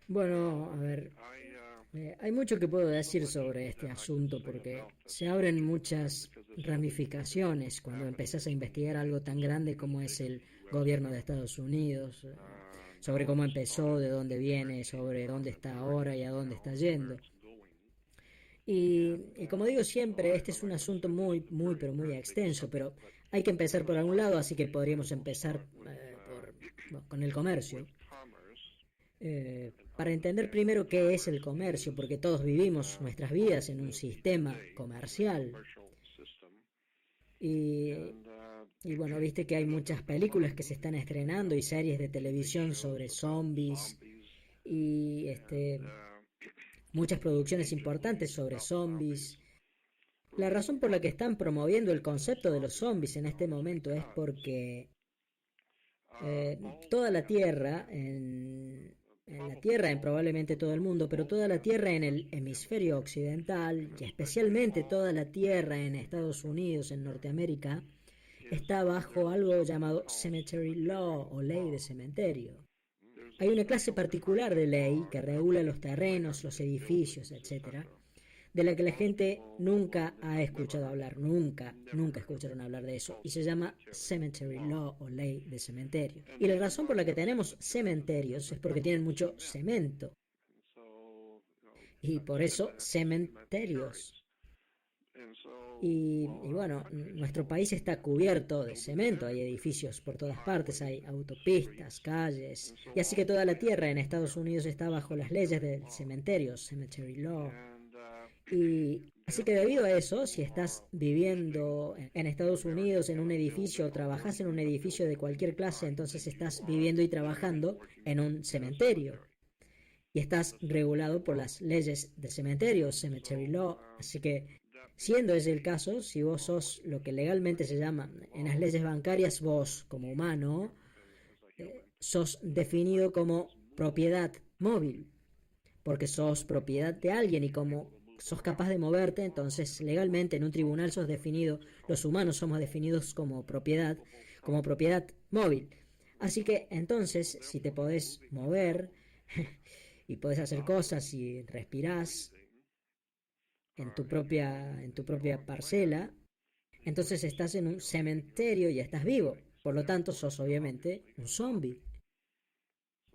Bueno, a ver, hay mucho que puedo decir sobre este asunto porque se abren muchas ramificaciones cuando empezás a investigar algo tan grande como es el gobierno de Estados Unidos, sobre cómo empezó, de dónde viene, sobre dónde está ahora y a dónde está yendo. Y como digo siempre, este es un asunto pero muy extenso, pero hay que empezar por algún lado, así que podríamos empezar bueno, con el comercio. Para entender primero qué es el comercio, porque todos vivimos nuestras vidas en un sistema comercial. Y, y bueno, viste que hay muchas películas que se están estrenando y series de televisión sobre zombies y muchas producciones importantes sobre zombies. La razón por la que están promoviendo el concepto de los zombies en este momento es porque toda la Tierra, en la Tierra, en probablemente todo el mundo, pero toda la Tierra en el hemisferio occidental, y especialmente toda la Tierra en Estados Unidos, en Norteamérica, está bajo algo llamado Cemetery Law o ley de cementerio. Hay una clase particular de ley que regula los terrenos, los edificios, etcétera, de la que la gente nunca ha escuchado hablar, nunca escucharon hablar de eso, y se llama Cemetery Law o ley de cementerio. Y la razón por la que tenemos cementerios es porque tienen mucho cemento, y por eso cementerios. Y bueno, nuestro país está cubierto de cemento, hay edificios por todas partes, hay autopistas, calles, y así que toda la tierra en Estados Unidos está bajo las leyes del cementerio, Cemetery Law. Y así que debido a eso, si estás viviendo en Estados Unidos en un edificio o trabajas en un edificio de cualquier clase, entonces estás viviendo y trabajando en un cementerio. Y estás regulado por las leyes del cementerio, Cemetery Law. Así que, siendo ese el caso, si vos sos lo que legalmente se llama en las leyes bancarias, vos como humano, sos definido como propiedad móvil, porque sos propiedad de alguien y como sos capaz de moverte, entonces legalmente en un tribunal sos definido, los humanos somos definidos como propiedad móvil. Así que entonces, si te podés mover y podés hacer cosas y respirás en tu propia parcela, entonces estás en un cementerio y estás vivo. Por lo tanto, sos obviamente un zombie.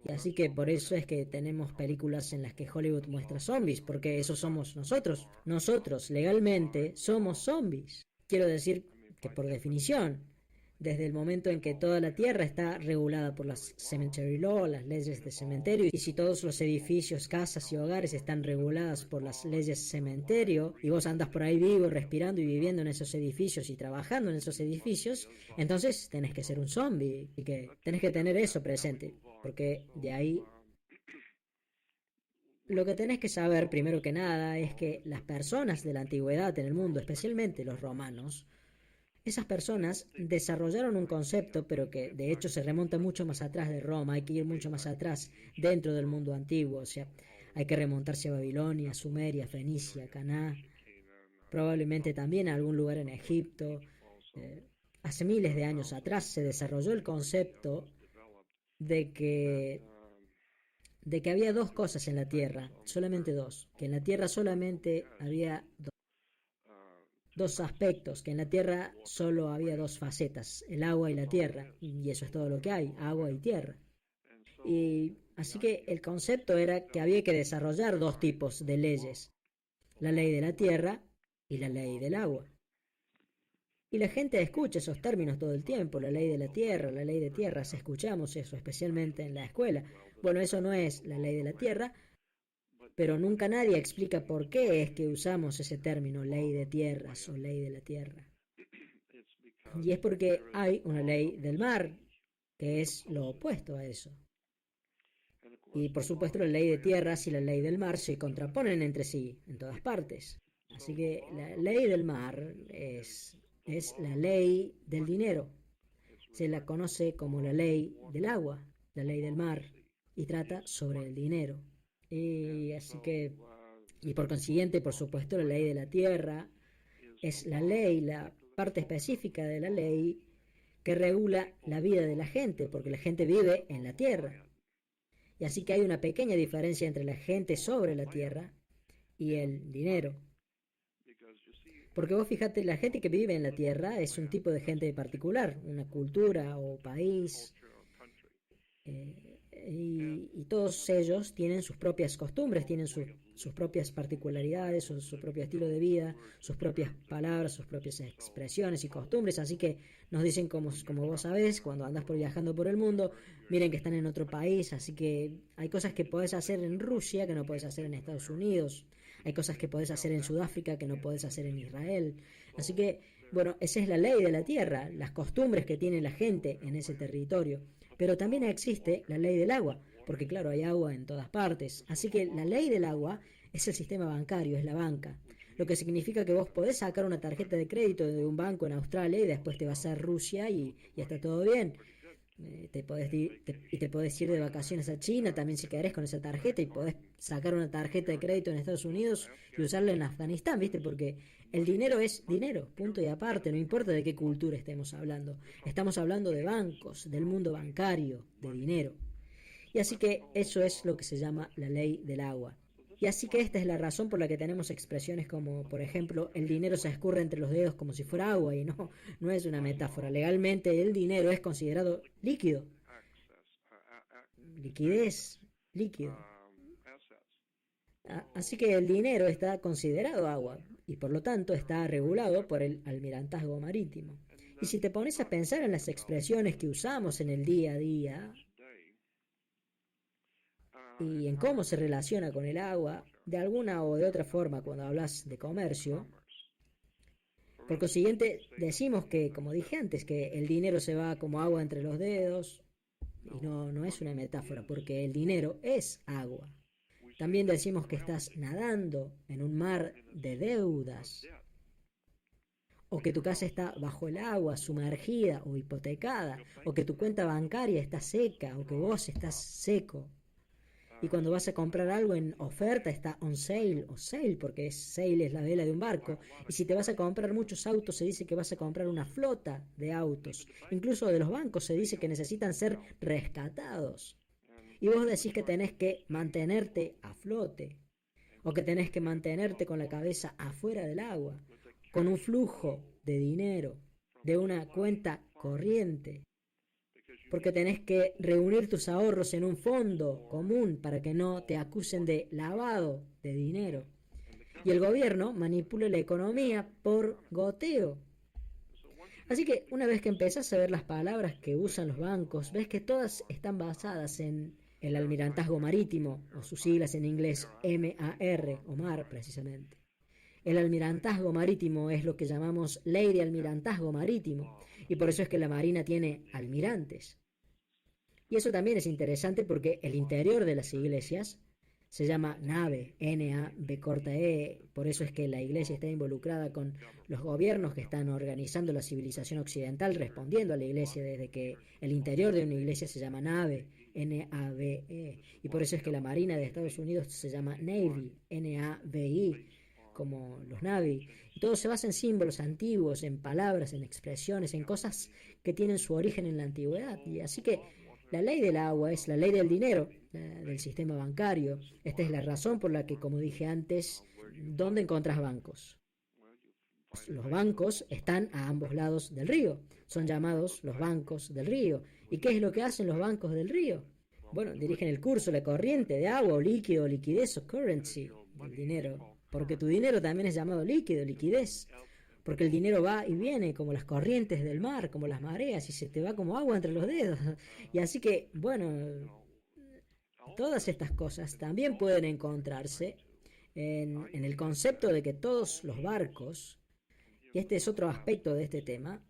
Y así que por eso es que tenemos películas en las que Hollywood muestra zombies, porque eso somos nosotros. Nosotros legalmente somos zombies. Quiero decir que por definición, desde el momento en que toda la tierra está regulada por las cemetery law, las leyes de cementerio, y si todos los edificios, casas y hogares están reguladas por las leyes cementerio, y vos andas por ahí vivo, respirando y viviendo en esos edificios y trabajando en esos edificios, entonces tenés que ser un zombie y que tenés que tener eso presente, porque de ahí lo que tenés que saber primero que nada es que las personas de la antigüedad en el mundo, especialmente los romanos, esas personas desarrollaron un concepto, pero que de hecho se remonta mucho más atrás de Roma, hay que ir mucho más atrás dentro del mundo antiguo, o sea, hay que remontarse a Babilonia, Sumeria, Fenicia, Caná, probablemente también a algún lugar en Egipto. Eh, Hace miles de años atrás se desarrolló el concepto de que había dos cosas en la Tierra, solamente dos, que en la Tierra solamente había dos aspectos, que en la Tierra solo había dos facetas, el agua y la tierra, y eso es todo lo que hay, agua y tierra. Y así que el concepto era que había que desarrollar dos tipos de leyes, la ley de la tierra y la ley del agua. Y la gente escucha esos términos todo el tiempo, la ley de la tierra, la ley de tierras, escuchamos eso, especialmente en la escuela. Bueno, eso no es la ley de la tierra, pero nunca nadie explica por qué es que usamos ese término ley de tierras o ley de la tierra. Y es porque hay una ley del mar, que es lo opuesto a eso. Y por supuesto la ley de tierras y la ley del mar se contraponen entre sí en todas partes. Así que la ley del mar es la ley del dinero. Se la conoce como la ley del agua, la ley del mar, y trata sobre el dinero. Y así que, y por consiguiente, por supuesto, la ley de la tierra es la ley, la parte específica de la ley que regula la vida de la gente, porque la gente vive en la tierra. Y así que hay una pequeña diferencia entre la gente sobre la tierra y el dinero. Porque vos fíjate, la gente que vive en la tierra es un tipo de gente particular, una cultura o país, y todos ellos tienen sus propias costumbres, tienen sus propias particularidades, su propio estilo de vida, sus propias palabras, sus propias expresiones y costumbres. Así que nos dicen, como vos sabés, cuando andas por viajando por el mundo, miren que están en otro país, así que hay cosas que podés hacer en Rusia que no podés hacer en Estados Unidos, hay cosas que podés hacer en Sudáfrica que no podés hacer en Israel. Así que, bueno, esa es la ley de la tierra, las costumbres que tiene la gente en ese territorio. Pero también existe la ley del agua, porque claro, hay agua en todas partes. Así que la ley del agua es el sistema bancario, es la banca. Lo que significa que vos podés sacar una tarjeta de crédito de un banco en Australia y después te vas a Rusia y está todo bien. Te podés ir de vacaciones a China también si querés con esa tarjeta, y podés sacar una tarjeta de crédito en Estados Unidos y usarla en Afganistán, ¿viste? Porque el dinero es dinero, punto y aparte, no importa de qué cultura estemos hablando. Estamos hablando de bancos, del mundo bancario, de dinero. Y así que eso es lo que se llama la ley del agua. Y así que esta es la razón por la que tenemos expresiones como, por ejemplo, el dinero se escurre entre los dedos como si fuera agua, y no es una metáfora. Legalmente el dinero es considerado líquido, liquidez, líquido. Así que el dinero está considerado agua y por lo tanto está regulado por el almirantazgo marítimo. Y si te pones a pensar en las expresiones que usamos en el día a día y en cómo se relaciona con el agua, de alguna o de otra forma cuando hablas de comercio, por consiguiente decimos que, como dije antes, que el dinero se va como agua entre los dedos, y no es una metáfora, porque el dinero es agua. También decimos que estás nadando en un mar de deudas, o que tu casa está bajo el agua, sumergida o hipotecada, o que tu cuenta bancaria está seca, o que vos estás seco. Y cuando vas a comprar algo en oferta está on sale o sale, porque sale es la vela de un barco. Y si te vas a comprar muchos autos se dice que vas a comprar una flota de autos. Incluso de los bancos se dice que necesitan ser rescatados. Y vos decís que tenés que mantenerte a flote, o que tenés que mantenerte con la cabeza afuera del agua, con un flujo de dinero, de una cuenta corriente, porque tenés que reunir tus ahorros en un fondo común para que no te acusen de lavado de dinero. Y el gobierno manipula la economía por goteo. Así que una vez que empezás a ver las palabras que usan los bancos, ves que todas están basadas en el almirantazgo marítimo, o sus siglas en inglés MAR, o MAR precisamente. El almirantazgo marítimo es lo que llamamos ley de almirantazgo marítimo, y por eso es que la Marina tiene almirantes. Y eso también es interesante porque el interior de las iglesias se llama nave, N-A-B corta E, por eso es que la iglesia está involucrada con los gobiernos que están organizando la civilización occidental respondiendo a la iglesia, desde que el interior de una iglesia se llama nave, N-A-V-E, y por eso es que la Marina de Estados Unidos se llama Navy, N-A-V-I, como los Navy, y todo se basa en símbolos antiguos, en palabras, en expresiones, en cosas que tienen su origen en la antigüedad, y así que la ley del agua es la ley del dinero, del sistema bancario. Esta es la razón por la que, como dije antes, ¿dónde encontrás bancos? Los bancos están a ambos lados del río. Son llamados los bancos del río. ¿Y qué es lo que hacen los bancos del río? Bueno, dirigen el curso, la corriente de agua, o líquido, liquidez o currency, del dinero. Porque tu dinero también es llamado líquido, liquidez. Porque el dinero va y viene como las corrientes del mar, como las mareas, y se te va como agua entre los dedos. Y así que, bueno, todas estas cosas también pueden encontrarse en el concepto de que todos los barcos, y este es otro aspecto de este tema,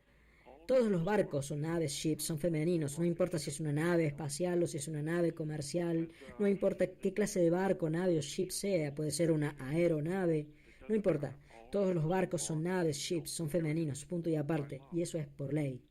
todos los barcos son naves, ships, son femeninos, no importa si es una nave espacial o si es una nave comercial, no importa qué clase de barco, nave o ship sea, puede ser una aeronave, no importa. Todos los barcos son naves, ships, son femeninos, punto y aparte, y eso es por ley.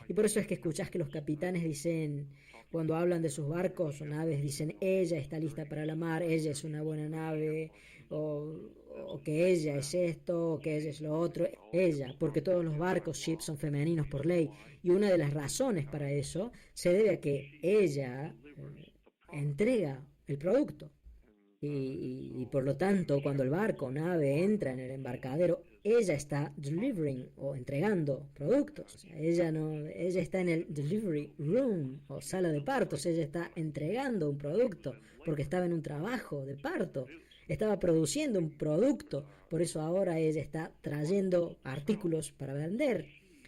Y por eso es que escuchás que los capitanes dicen, cuando hablan de sus barcos o naves, dicen, ella está lista para la mar, ella es una buena nave, o que ella es esto, o que ella es lo otro, ella, porque todos los barcos, ships, son femeninos por ley. Y una de las razones para eso se debe a que ella entrega el producto. Y por lo tanto, cuando el barco o nave entra en el embarcadero, ella está delivering o entregando productos. O sea, ella está en el delivery room o sala de partos, ella está entregando un producto porque estaba en un trabajo de parto, estaba produciendo un producto, por eso ahora ella está trayendo artículos para vender.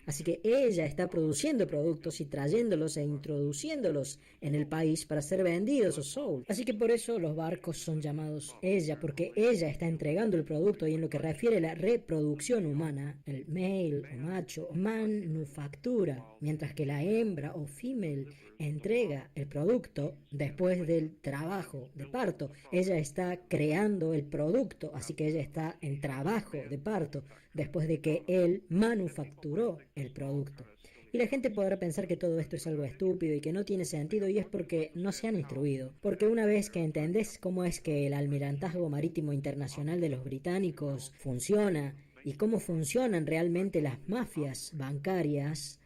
Así que ella está produciendo productos y trayéndolos e introduciéndolos en el país para ser vendidos o sold. Así que por eso los barcos son llamados ella, porque ella está entregando el producto. Y en lo que refiere a la reproducción humana, el male o macho manufactura, mientras que la hembra o female entrega el producto después del trabajo de parto. Ella está creando el producto, así que ella está en trabajo de parto después de que él manufacturó el producto. Y la gente podrá pensar que todo esto es algo estúpido y que no tiene sentido, y es porque no se han instruido. Porque una vez que entendés cómo es que el Almirantazgo Marítimo Internacional de los británicos funciona y cómo funcionan realmente las mafias bancarias,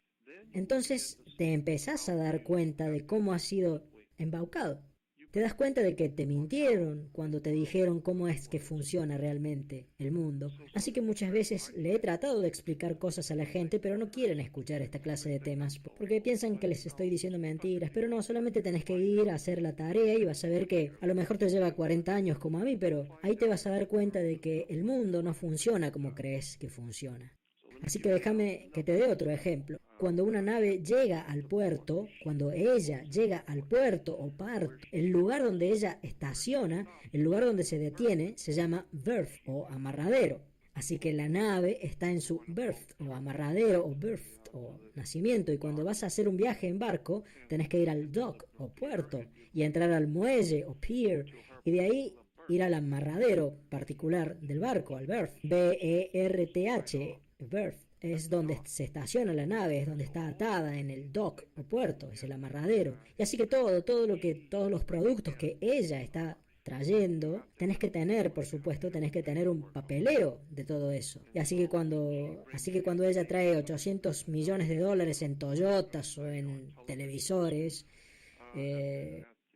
entonces te empezás a dar cuenta de cómo has sido embaucado. Te das cuenta de que te mintieron cuando te dijeron cómo es que funciona realmente el mundo. Así que muchas veces le he tratado de explicar cosas a la gente, pero no quieren escuchar esta clase de temas, porque piensan que les estoy diciendo mentiras. Pero no, solamente tenés que ir a hacer la tarea y vas a ver que a lo mejor te lleva 40 años como a mí, pero ahí te vas a dar cuenta de que el mundo no funciona como crees que funciona. Así que déjame que te dé otro ejemplo. Cuando una nave llega al puerto, cuando ella llega al puerto o parto, el lugar donde ella estaciona, el lugar donde se detiene, se llama berth o amarradero. Así que la nave está en su berth o amarradero o berth o nacimiento, y cuando vas a hacer un viaje en barco, tenés que ir al dock o puerto y entrar al muelle o pier, y de ahí ir al amarradero particular del barco, al berth, B-E-R-T-H, berth. Es donde se estaciona la nave, es donde está atada en el dock o puerto, es el amarradero. Y así que todos los productos que ella está trayendo, tenés que tener, por supuesto, tenés que tener un papeleo de todo eso. Y así que cuando ella trae 800 millones de dólares en Toyotas o en televisores,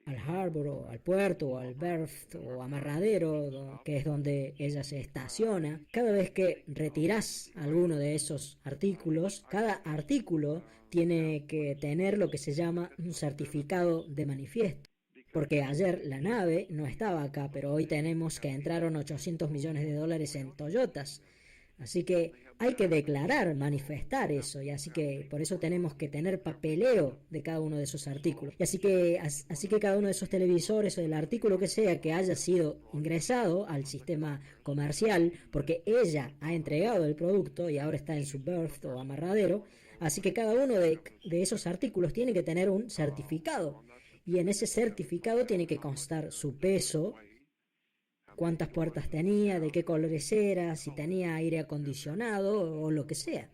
al harbor o al puerto o al berth o amarradero, que es donde ella se estaciona, cada vez que retirás alguno de esos artículos, cada artículo tiene que tener lo que se llama un certificado de manifiesto. Porque ayer la nave no estaba acá, pero hoy tenemos que entraron 800 millones de dólares en Toyotas. Así que hay que declarar, manifestar eso, y así que por eso tenemos que tener papeleo de cada uno de esos artículos. Y así que cada uno de esos televisores o del artículo que sea que haya sido ingresado al sistema comercial, porque ella ha entregado el producto y ahora está en su berth o amarradero, así que cada uno de esos artículos tiene que tener un certificado. Y en ese certificado tiene que constar su peso, cuántas puertas tenía, de qué colores era, si tenía aire acondicionado o lo que sea.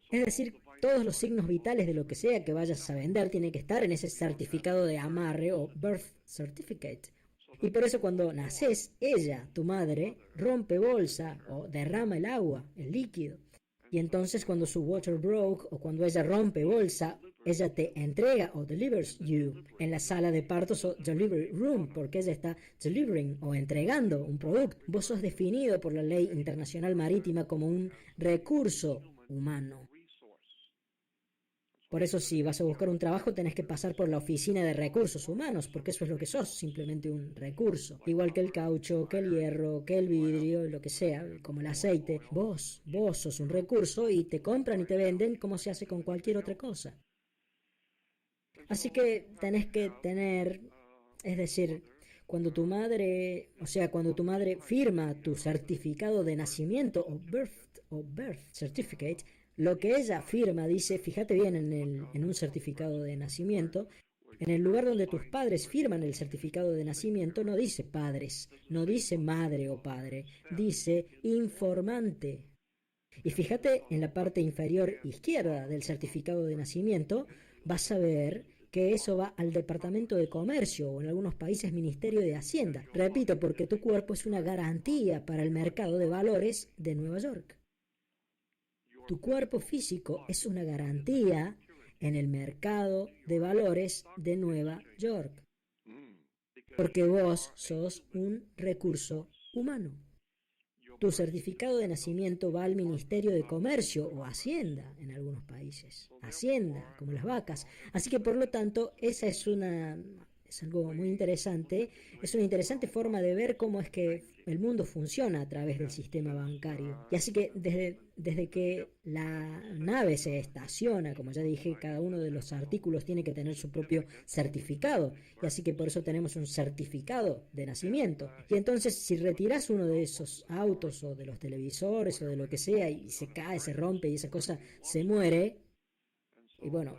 Es decir, todos los signos vitales de lo que sea que vayas a vender tienen que estar en ese certificado de amarre o birth certificate. Y por eso cuando naces, ella, tu madre, rompe bolsa o derrama el agua, el líquido. Y entonces cuando su water broke o cuando ella rompe bolsa, ella te entrega o delivers you en la sala de partos o delivery room, porque ella está delivering o entregando un producto. Vos sos definido por la ley internacional marítima como un recurso humano. Por eso si vas a buscar un trabajo tenés que pasar por la oficina de recursos humanos, porque eso es lo que sos, simplemente un recurso. Igual que el caucho, que el hierro, que el vidrio, lo que sea, como el aceite. Vos sos un recurso y te compran y te venden como se hace con cualquier otra cosa. Así que tenés que tener, es decir, cuando tu madre firma tu certificado de nacimiento o birth certificate, lo que ella firma dice, fíjate bien en un certificado de nacimiento, en el lugar donde tus padres firman el certificado de nacimiento no dice padres, no dice madre o padre, dice informante. Y fíjate en la parte inferior izquierda del certificado de nacimiento, vas a ver que eso va al Departamento de Comercio o en algunos países Ministerio de Hacienda. Repito, porque tu cuerpo es una garantía para el mercado de valores de Nueva York. Tu cuerpo físico es una garantía en el mercado de valores de Nueva York. porque vos sos un recurso humano. Tu certificado de nacimiento va al Ministerio de Comercio o Hacienda en algunos países. Hacienda, como las vacas. Así que por lo tanto, esa es algo muy interesante. Es una interesante forma de ver cómo es que el mundo funciona a través del sistema bancario. Y así que desde que la nave se estaciona, como ya dije, cada uno de los artículos tiene que tener su propio certificado. Y así que por eso tenemos un certificado de nacimiento. Y entonces si retiras uno de esos autos o de los televisores o de lo que sea y se cae, se rompe y esa cosa se muere, y bueno,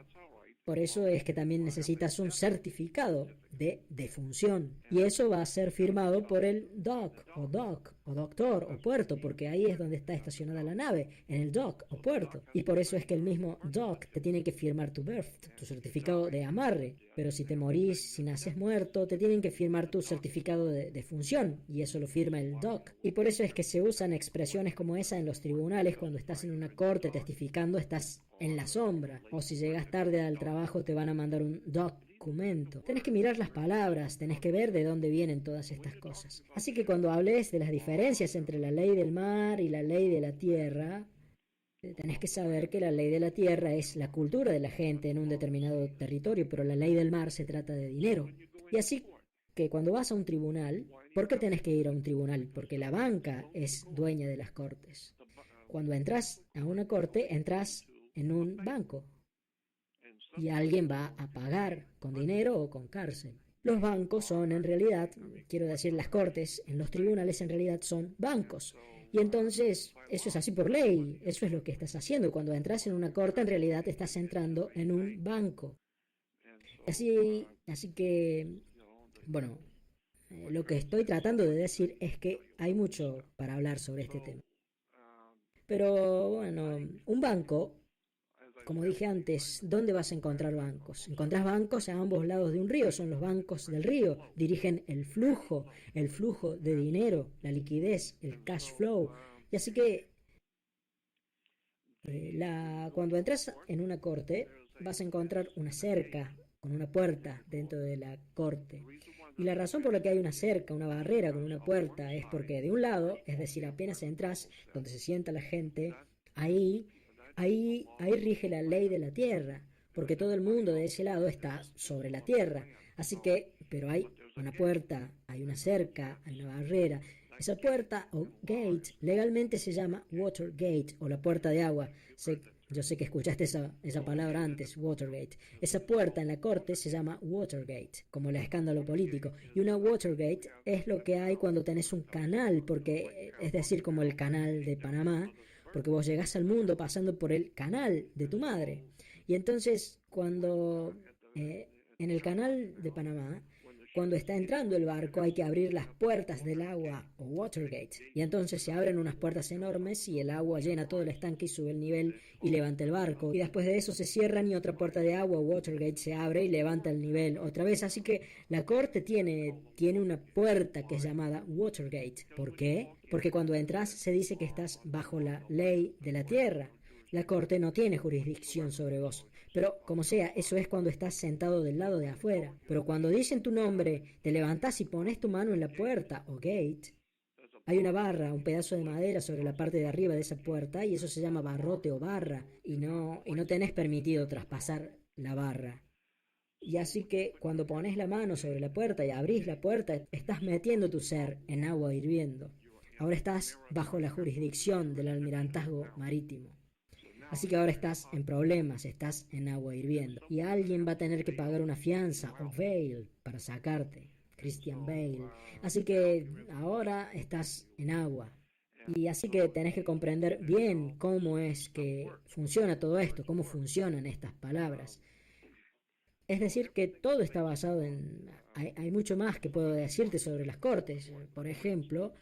por eso es que también necesitas un certificado de defunción. Y eso va a ser firmado por el dock o doctor o puerto, porque ahí es donde está estacionada la nave, en el dock o puerto. Y por eso es que el mismo dock te tiene que firmar tu birth, tu certificado de amarre. Pero si te morís, si naces muerto, te tienen que firmar tu certificado de defunción. Y eso lo firma el dock. Y por eso es que se usan expresiones como esa en los tribunales cuando estás en una corte testificando, estás en la sombra, o si llegas tarde al trabajo te van a mandar un documento. Tenés que mirar las palabras, tenés que ver de dónde vienen todas estas cosas. Así que cuando hables de las diferencias entre la ley del mar y la ley de la tierra, tenés que saber que la ley de la tierra es la cultura de la gente en un determinado territorio, pero la ley del mar se trata de dinero. Y así que cuando vas a un tribunal, ¿por qué tenés que ir a un tribunal? Porque la banca es dueña de las cortes. Cuando entras a una corte, entras en un banco y alguien va a pagar con dinero o con cárcel. Los bancos son en realidad, quiero decir, las cortes en los tribunales en realidad son bancos. Y entonces eso es así por ley, eso es lo que estás haciendo. Cuando entras en una corte en realidad estás entrando en un banco. Así que, bueno, lo que estoy tratando de decir es que hay mucho para hablar sobre este tema. Pero bueno, un banco, como dije antes, ¿dónde vas a encontrar bancos? Encontrás bancos a ambos lados de un río, son los bancos del río, dirigen el flujo de dinero, la liquidez, el cash flow. Y así que cuando entras en una corte, vas a encontrar una cerca con una puerta dentro de la corte. Y la razón por la que hay una cerca, una barrera con una puerta, es porque de un lado, es decir, apenas entras, donde se sienta la gente, ahí, ahí rige la ley de la tierra, porque todo el mundo de ese lado está sobre la tierra. Así que, pero hay una puerta, hay una cerca, hay una barrera. Esa puerta o gate legalmente se llama Watergate o la puerta de agua. Yo sé que escuchaste esa palabra antes, Watergate. Esa puerta en la corte se llama Watergate, como el escándalo político. Y una Watergate es lo que hay cuando tenés un canal, porque es decir, como el canal de Panamá, porque vos llegás al mundo pasando por el canal de tu madre. Y entonces, cuando en el canal de Panamá, cuando está entrando el barco hay que abrir las puertas del agua o Watergate. Y entonces se abren unas puertas enormes y el agua llena todo el estanque y sube el nivel y levanta el barco. Y después de eso se cierran y otra puerta de agua o Watergate se abre y levanta el nivel otra vez. Así que la corte tiene una puerta que es llamada Watergate. ¿Por qué? Porque cuando entras se dice que estás bajo la ley de la tierra. La corte no tiene jurisdicción sobre vos. Pero, como sea, eso es cuando estás sentado del lado de afuera. Pero cuando dicen tu nombre, te levantás y pones tu mano en la puerta o gate. Hay una barra, un pedazo de madera sobre la parte de arriba de esa puerta y eso se llama barrote o barra y no tenés permitido traspasar la barra. Y así que cuando pones la mano sobre la puerta y abrís la puerta, estás metiendo tu ser en agua hirviendo. Ahora estás bajo la jurisdicción del almirantazgo marítimo. Así que ahora estás en problemas, estás en agua hirviendo. Y alguien va a tener que pagar una fianza o bail para sacarte. Christian Bale. Así que ahora estás en agua. Y así que tenés que comprender bien cómo es que funciona todo esto, cómo funcionan estas palabras. Es decir, que todo está basado en... Hay mucho más que puedo decirte sobre las cortes. Por ejemplo,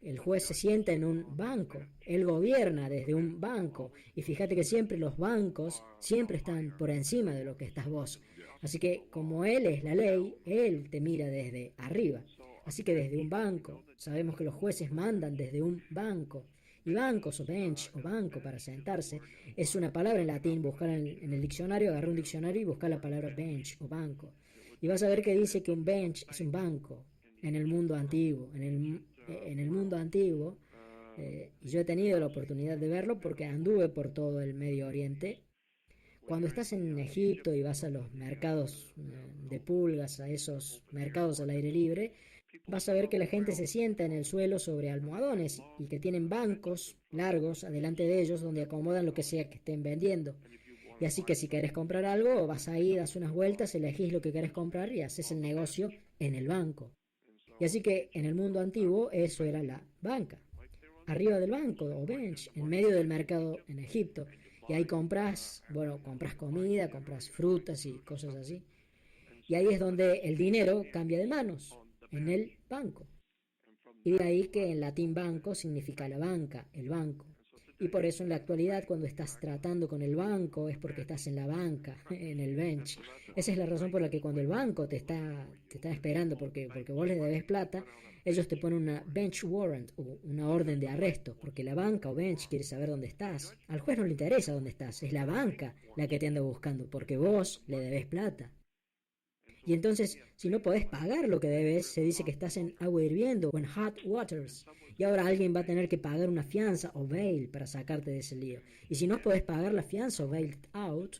el juez se sienta en un banco, él gobierna desde un banco. Y fíjate que siempre los bancos siempre están por encima de lo que estás vos. Así que como él es la ley, él te mira desde arriba. Así que desde un banco, sabemos que los jueces mandan desde un banco. Y bancos o bench o banco para sentarse es una palabra en latín. Buscar en el diccionario, agarrar un diccionario y buscar la palabra bench o banco. Y vas a ver que dice que un bench es un banco en el mundo antiguo. En el mundo antiguo, y yo he tenido la oportunidad de verlo porque anduve por todo el Medio Oriente. Cuando estás en Egipto y vas a los mercados de pulgas, a esos mercados al aire libre, vas a ver que la gente se sienta en el suelo sobre almohadones y que tienen bancos largos adelante de ellos donde acomodan lo que sea que estén vendiendo. Y así que si querés comprar algo, vas ahí, das unas vueltas, elegís lo que querés comprar y haces el negocio en el banco. Y así que en el mundo antiguo eso era la banca. Arriba del banco o bench, en medio del mercado en Egipto. Y ahí compras, bueno, compras comida, compras frutas y cosas así. Y ahí es donde el dinero cambia de manos, en el banco. Y de ahí que en latín banco significa la banca, el banco. Y por eso en la actualidad cuando estás tratando con el banco es porque estás en la banca, en el bench. Esa es la razón por la que cuando el banco te está esperando porque vos les debes plata, ellos te ponen una bench warrant o una orden de arresto, porque la banca o bench quiere saber dónde estás. Al juez no le interesa dónde estás, es la banca la que te anda buscando, porque vos le debes plata. Y entonces, si no podés pagar lo que debes, se dice que estás en agua hirviendo o en hot waters. Y ahora alguien va a tener que pagar una fianza o bail para sacarte de ese lío. Y si no podés pagar la fianza o bail out,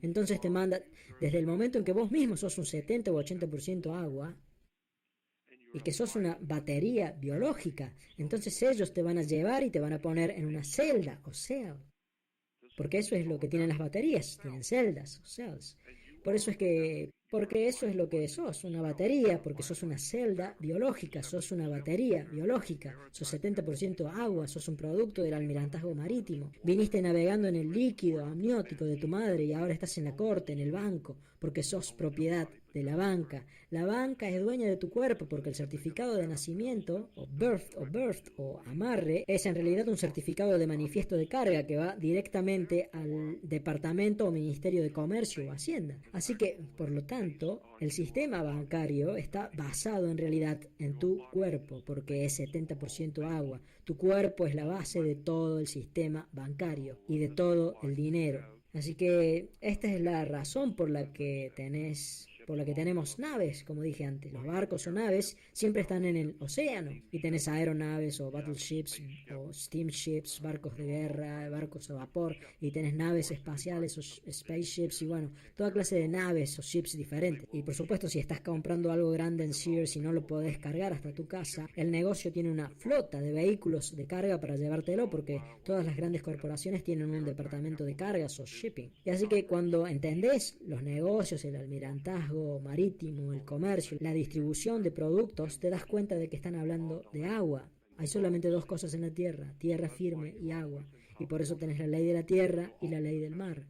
entonces te manda, desde el momento en que vos mismo sos un 70 o 80% agua, y que sos una batería biológica, entonces ellos te van a llevar y te van a poner en una celda o cell. Porque eso es lo que tienen las baterías, tienen celdas o cells. Por eso es que, porque eso es lo que sos, una batería, porque sos una celda biológica, sos una batería biológica, sos 70% agua, sos un producto del almirantazgo marítimo. Viniste navegando en el líquido amniótico de tu madre y ahora estás en la corte, en el banco, porque sos propiedad de la banca. La banca es dueña de tu cuerpo porque el certificado de nacimiento, o birth o amarre, es en realidad un certificado de manifiesto de carga que va directamente al departamento o ministerio de comercio o hacienda. Así que, por lo tanto, el sistema bancario está basado en realidad en tu cuerpo porque es 70% agua. Tu cuerpo es la base de todo el sistema bancario y de todo el dinero. Así que esta es la razón por la que tenemos naves, como dije antes. Los barcos o naves siempre están en el océano y tenés aeronaves o battleships o steamships, barcos de guerra, barcos a vapor y tenés naves espaciales o spaceships y bueno, toda clase de naves o ships diferentes. Y por supuesto, si estás comprando algo grande en Sears y no lo podés cargar hasta tu casa, el negocio tiene una flota de vehículos de carga para llevártelo porque todas las grandes corporaciones tienen un departamento de cargas o shipping. Y así que cuando entendés los negocios, el almirantazgo marítimo, el comercio, la distribución de productos, te das cuenta de que están hablando de agua. Hay solamente dos cosas en la tierra, tierra firme y agua. Y por eso tenés la ley de la tierra y la ley del mar.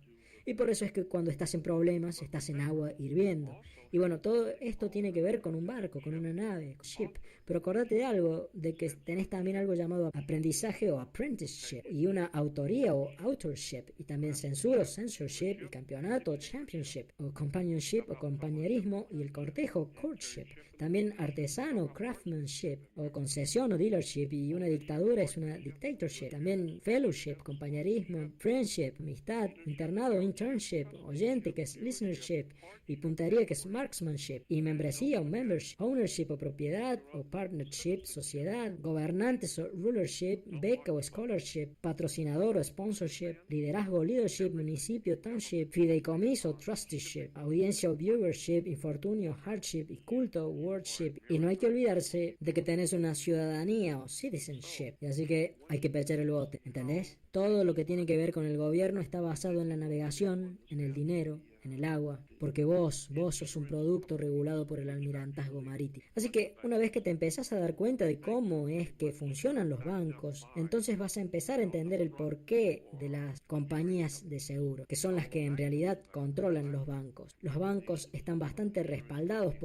Y por eso es que cuando estás en problemas, estás en agua hirviendo. Y bueno, todo esto tiene que ver con un barco, con una nave, ship. Pero acordate de algo, de que tenés también algo llamado aprendizaje o apprenticeship, y una autoría o authorship, y también censura o censorship, y campeonato o championship, o companionship o compañerismo, y el cortejo courtship. También artesano craftsmanship, o concesión o dealership, y una dictadura es una dictatorship. También fellowship, compañerismo, friendship, amistad, internado, internship, oyente que es listenership, y puntería que es marksmanship, y membresía o membership, ownership o propiedad, o partnership, sociedad, gobernantes o rulership, beca o scholarship, patrocinador o sponsorship, liderazgo o leadership, municipio, township, fideicomiso o trusteeship, audiencia o viewership, infortunio, hardship y culto, wordship. Y no hay que olvidarse de que tenés una ciudadanía o citizenship, y así que hay que pechar el bote, ¿entendés? Todo lo que tiene que ver con el gobierno está basado en la navegación, en el dinero, en el agua, porque vos sos un producto regulado por el almirantazgo marítimo. Así que una vez que te empezás a dar cuenta de cómo es que funcionan los bancos, entonces vas a empezar a entender el porqué de las compañías de seguro, que son las que en realidad controlan los bancos. Los bancos están bastante respaldados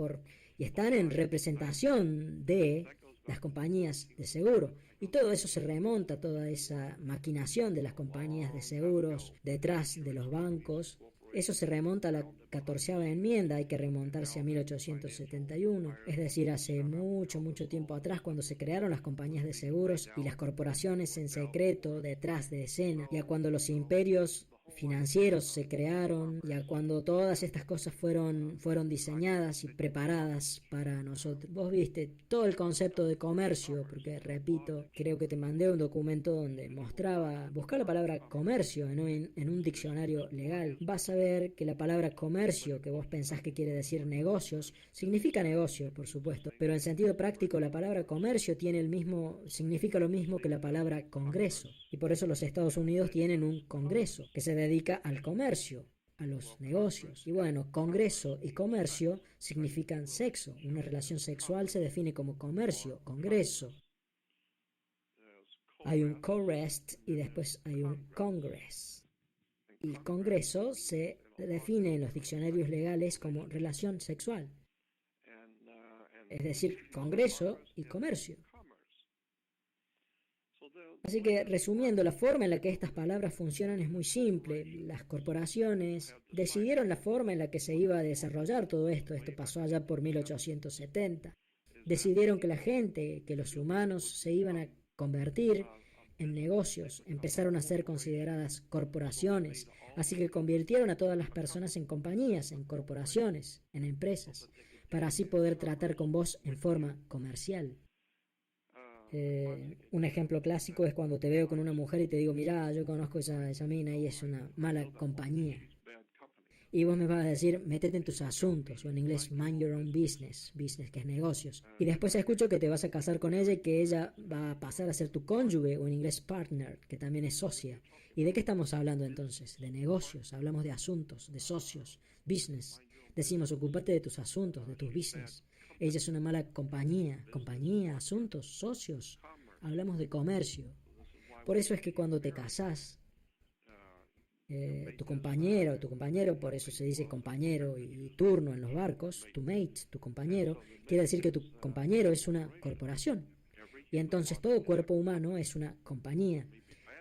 y están en representación de las compañías de seguro. Y todo eso se remonta, toda esa maquinación de las compañías de seguros detrás de los bancos. Eso se remonta a la 14ª enmienda, hay que remontarse a 1871, es decir, hace mucho tiempo atrás cuando se crearon las compañías de seguros y las corporaciones en secreto detrás de escena, y a cuando los imperios financieros se crearon, ya cuando todas estas cosas fueron diseñadas y preparadas para nosotros. Vos viste todo el concepto de comercio, porque repito, creo que te mandé un documento donde mostraba, buscar la palabra comercio en un diccionario legal. Vas a ver que la palabra comercio, que vos pensás que quiere decir negocios, significa negocio, por supuesto, pero en sentido práctico la palabra comercio significa lo mismo que la palabra congreso, y por eso los Estados Unidos tienen un congreso que se dedica al comercio, a los negocios. Y bueno, congreso y comercio significan sexo. Una relación sexual se define como comercio, congreso. Hay un co-rest y después hay un congress. Y congreso se define en los diccionarios legales como relación sexual. Es decir, congreso y comercio. Así que, resumiendo, la forma en la que estas palabras funcionan es muy simple. Las corporaciones decidieron la forma en la que se iba a desarrollar todo esto. Esto pasó allá por 1870. Decidieron que la gente, que los humanos se iban a convertir en negocios, empezaron a ser consideradas corporaciones. Así que convirtieron a todas las personas en compañías, en corporaciones, en empresas, para así poder tratar con vos en forma comercial. Un ejemplo clásico es cuando te veo con una mujer y te digo, mirá, yo conozco esa mina y es una mala compañía. Y vos me vas a decir, métete en tus asuntos, o en inglés, mind your own business, business que es negocios. Y después escucho que te vas a casar con ella y que ella va a pasar a ser tu cónyuge, o en inglés partner, que también es socia. ¿Y de qué estamos hablando entonces? De negocios, hablamos de asuntos, de socios, business. Decimos, ocúpate de tus asuntos, de tus business. Ella es una mala compañía, asuntos, socios. Hablamos de comercio. Por eso es que cuando te casás, tu compañero, por eso se dice compañero y turno en los barcos, tu mate, tu compañero, quiere decir que tu compañero es una corporación. Y entonces todo cuerpo humano es una compañía.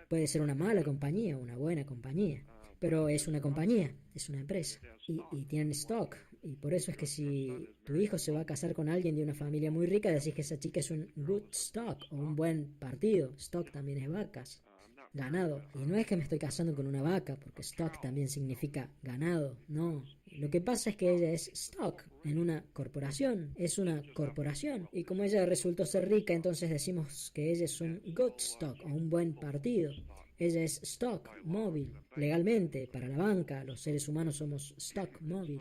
Puede ser una mala compañía, una buena compañía, pero es una compañía, es una empresa. Y tienen stock. Y por eso es que si tu hijo se va a casar con alguien de una familia muy rica, decís que esa chica es un good stock o un buen partido. Stock también es vacas, ganado. Y no es que me estoy casando con una vaca, porque stock también significa ganado, no. Lo que pasa es que ella es stock en una corporación, es una corporación. Y como ella resultó ser rica, entonces decimos que ella es un good stock o un buen partido. Ella es stock móvil. Legalmente, para la banca, los seres humanos somos stock móvil.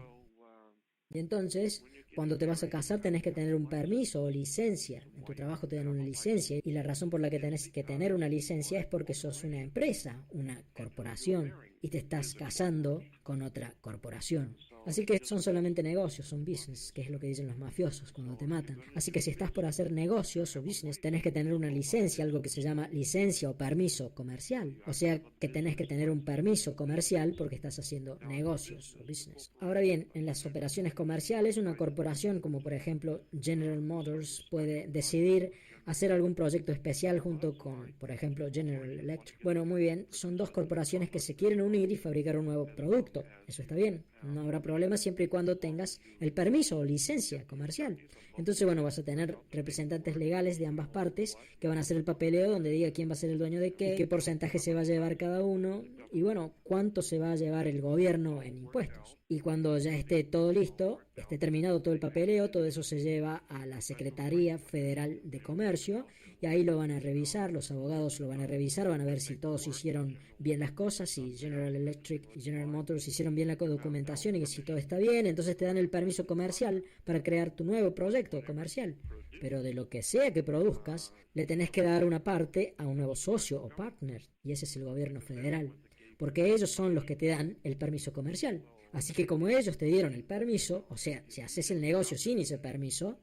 Y entonces, cuando te vas a casar tenés que tener un permiso o licencia. En tu trabajo te dan una licencia y la razón por la que tenés que tener una licencia es porque sos una empresa, una corporación, y te estás casando con otra corporación. Así que son solamente negocios, son business, que es lo que dicen los mafiosos cuando te matan. Así que si estás por hacer negocios o business, tenés que tener una licencia, algo que se llama licencia o permiso comercial. O sea que tenés que tener un permiso comercial porque estás haciendo negocios o business. Ahora bien, en las operaciones comerciales, una corporación como por ejemplo General Motors puede decidir hacer algún proyecto especial junto con, por ejemplo, General Electric. Bueno, muy bien, son dos corporaciones que se quieren unir y fabricar un nuevo producto. Eso está bien, no habrá problema siempre y cuando tengas el permiso o licencia comercial. Entonces, bueno, vas a tener representantes legales de ambas partes que van a hacer el papeleo donde diga quién va a ser el dueño de qué porcentaje se va a llevar cada uno y, bueno, cuánto se va a llevar el gobierno en impuestos. Y cuando ya esté todo listo, esté terminado todo el papeleo, todo eso se lleva a la Secretaría Federal de Comercio y ahí lo van a revisar, los abogados lo van a revisar, van a ver si todos hicieron bien las cosas, si General Electric y General Motors hicieron bien la documentación y que si todo está bien, entonces te dan el permiso comercial para crear tu nuevo proyecto comercial. Pero de lo que sea que produzcas, le tenés que dar una parte a un nuevo socio o partner, y ese es el gobierno federal, porque ellos son los que te dan el permiso comercial. Así que como ellos te dieron el permiso, o sea, si haces el negocio sin ese permiso,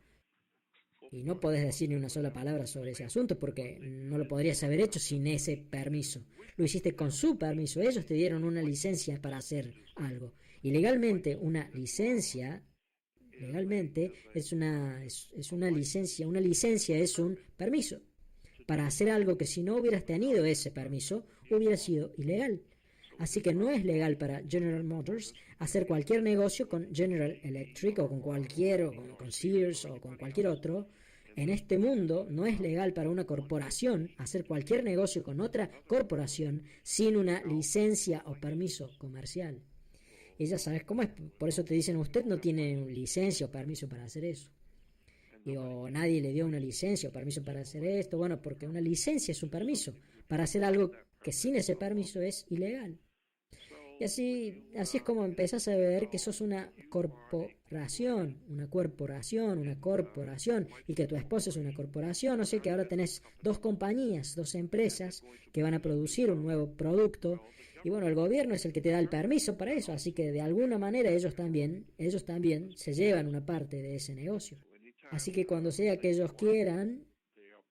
y no podés decir ni una sola palabra sobre ese asunto porque no lo podrías haber hecho sin ese permiso. Lo hiciste con su permiso. Ellos te dieron una licencia para hacer algo. Y legalmente una licencia, legalmente es una licencia. Una licencia es un permiso para hacer algo que si no hubieras tenido ese permiso hubiera sido ilegal. Así que no es legal para General Motors hacer cualquier negocio con General Electric o con cualquier, o con Sears o con cualquier otro, en este mundo no es legal para una corporación hacer cualquier negocio con otra corporación sin una licencia o permiso comercial. Y ya sabes cómo es, por eso te dicen, usted no tiene licencia o permiso para hacer eso. O nadie le dio una licencia o permiso para hacer esto. Bueno, porque una licencia es un permiso para hacer algo que sin ese permiso es ilegal. Y así es como empezás a ver que sos una corporación, y que tu esposa es una corporación, o sea que ahora tenés dos compañías, dos empresas que van a producir un nuevo producto, y bueno, el gobierno es el que te da el permiso para eso, así que de alguna manera ellos también se llevan una parte de ese negocio. Así que cuando sea que ellos quieran,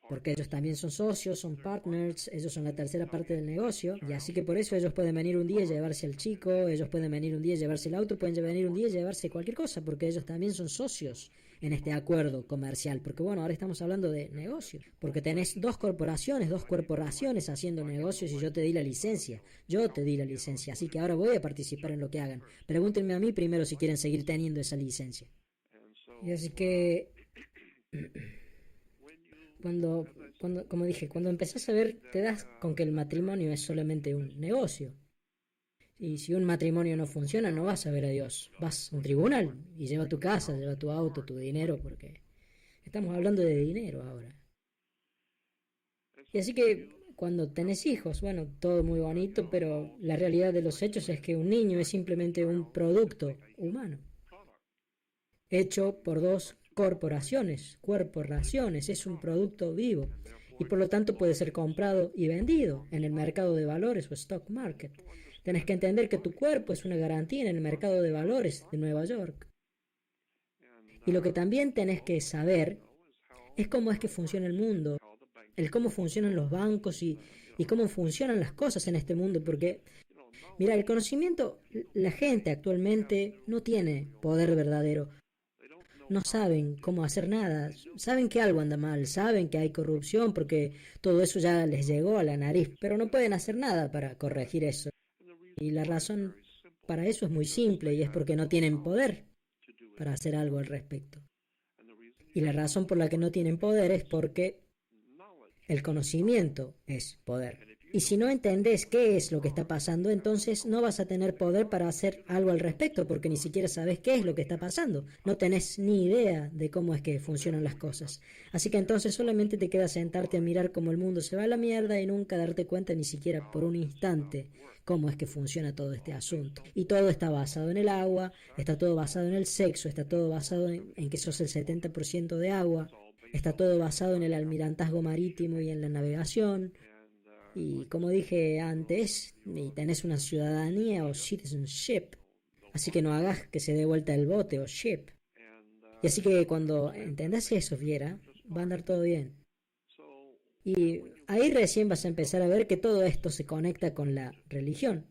porque ellos también son socios, son partners, ellos son la tercera parte del negocio, y así que por eso ellos pueden venir un día y llevarse al chico, ellos pueden venir un día y llevarse el auto, pueden venir un día y llevarse cualquier cosa, porque ellos también son socios en este acuerdo comercial, porque bueno, ahora estamos hablando de negocio, porque tenés dos corporaciones haciendo negocios y yo te di la licencia, así que ahora voy a participar en lo que hagan. Pregúntenme a mí primero si quieren seguir teniendo esa licencia. Y así que como dije, cuando empezás a ver, te das con que el matrimonio es solamente un negocio. Y si un matrimonio no funciona, no vas a ver a Dios. Vas a un tribunal y lleva tu casa, lleva tu auto, tu dinero, porque estamos hablando de dinero ahora. Y así que cuando tenés hijos, bueno, todo muy bonito, pero la realidad de los hechos es que un niño es simplemente un producto humano, hecho por dos corporaciones, es un producto vivo y por lo tanto puede ser comprado y vendido en el mercado de valores o stock market. Tienes que entender que tu cuerpo es una garantía en el mercado de valores de Nueva York. Y lo que también tenés que saber es cómo es que funciona el mundo, el cómo funcionan los bancos y cómo funcionan las cosas en este mundo, porque mira, el conocimiento, la gente actualmente no tiene poder verdadero. No saben cómo hacer nada, saben que algo anda mal, saben que hay corrupción porque todo eso ya les llegó a la nariz, pero no pueden hacer nada para corregir eso. Y la razón para eso es muy simple y es porque no tienen poder para hacer algo al respecto. Y la razón por la que no tienen poder es porque el conocimiento es poder. Y si no entendés qué es lo que está pasando, entonces no vas a tener poder para hacer algo al respecto, porque ni siquiera sabes qué es lo que está pasando. No tenés ni idea de cómo es que funcionan las cosas. Así que entonces solamente te queda sentarte a mirar cómo el mundo se va a la mierda y nunca darte cuenta ni siquiera por un instante cómo es que funciona todo este asunto. Y todo está basado en el agua, está todo basado en el sexo, está todo basado en que sos el 70% de agua, está todo basado en el almirantazgo marítimo y en la navegación. Y como dije antes, y tenés una ciudadanía o citizenship, así que no hagas que se dé vuelta el bote o ship. Y así que cuando entendás eso, Fiera, va a andar todo bien. Y ahí recién vas a empezar a ver que todo esto se conecta con la religión.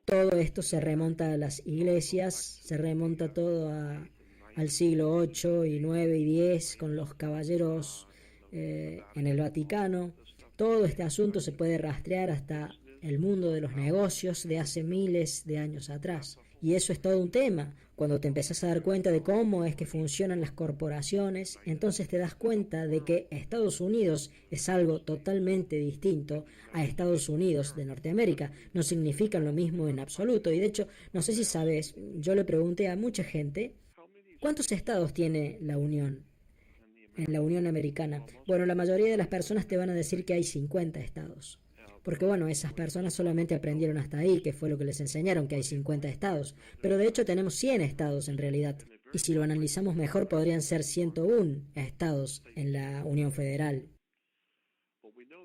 Todo esto se remonta a las iglesias, se remonta todo al siglo 8 y 9 y 10 con los caballeros en el Vaticano. Todo este asunto se puede rastrear hasta el mundo de los negocios de hace miles de años atrás. Y eso es todo un tema. Cuando te empezás a dar cuenta de cómo es que funcionan las corporaciones, entonces te das cuenta de que Estados Unidos es algo totalmente distinto a Estados Unidos de Norteamérica. No significan lo mismo en absoluto. Y de hecho, no sé si sabes, yo le pregunté a mucha gente, ¿cuántos estados tiene la Unión? En la Unión Americana. Bueno, la mayoría de las personas te van a decir que hay 50 estados. Porque bueno, esas personas solamente aprendieron hasta ahí, que fue lo que les enseñaron, que hay 50 estados. Pero de hecho tenemos 100 estados en realidad. Y si lo analizamos mejor, podrían ser 101 estados en la Unión Federal.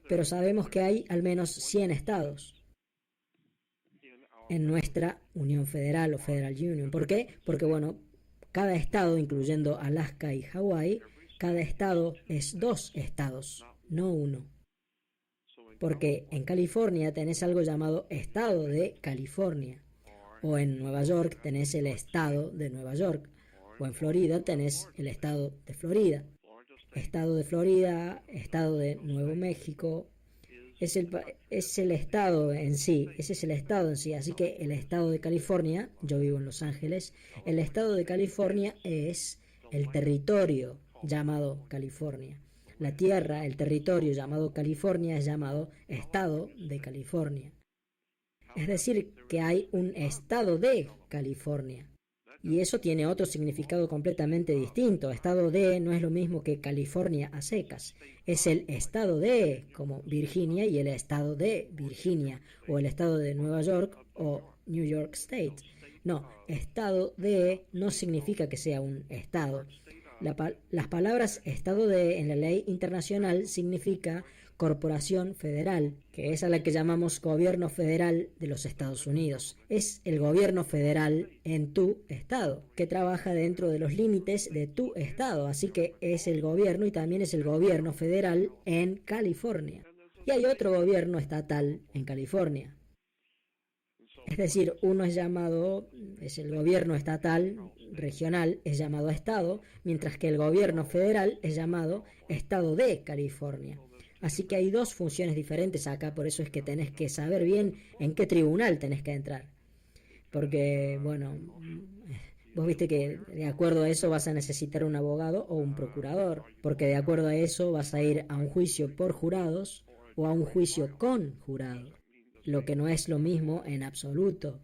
Pero sabemos que hay al menos 100 estados en nuestra Unión Federal o Federal Union. ¿Por qué? Porque bueno, cada estado, incluyendo Alaska y Hawái, cada estado es 2 estados, no uno. Porque en California tenés algo llamado Estado de California. O en Nueva York tenés el Estado de Nueva York. O en Florida tenés el Estado de Florida. Estado de Florida, Estado de Nuevo México. Es el estado en sí, ese es el estado en sí. Así que el Estado de California, yo vivo en Los Ángeles, el Estado de California es el territorio, llamado California. La tierra, el territorio llamado California es llamado Estado de California. Es decir, que hay un estado de California. Y eso tiene otro significado completamente distinto. Estado de no es lo mismo que California a secas. Es el estado de, como Virginia, y el estado de Virginia, o el estado de Nueva York, o New York State. No, estado de no significa que sea un estado. Las palabras estado de en la ley internacional significa corporación federal, que es a la que llamamos gobierno federal de los Estados Unidos. Es el gobierno federal en tu estado, que trabaja dentro de los límites de tu estado, así que es el gobierno y también es el gobierno federal en California. Y hay otro gobierno estatal en California. Es decir, uno es el gobierno estatal, regional, es llamado Estado, mientras que el gobierno federal es llamado Estado de California. Así que hay dos funciones diferentes acá, por eso es que tenés que saber bien en qué tribunal tenés que entrar. Porque, bueno, vos viste que de acuerdo a eso vas a necesitar un abogado o un procurador, porque de acuerdo a eso vas a ir a un juicio por jurados o a un juicio con jurado, lo que no es lo mismo en absoluto.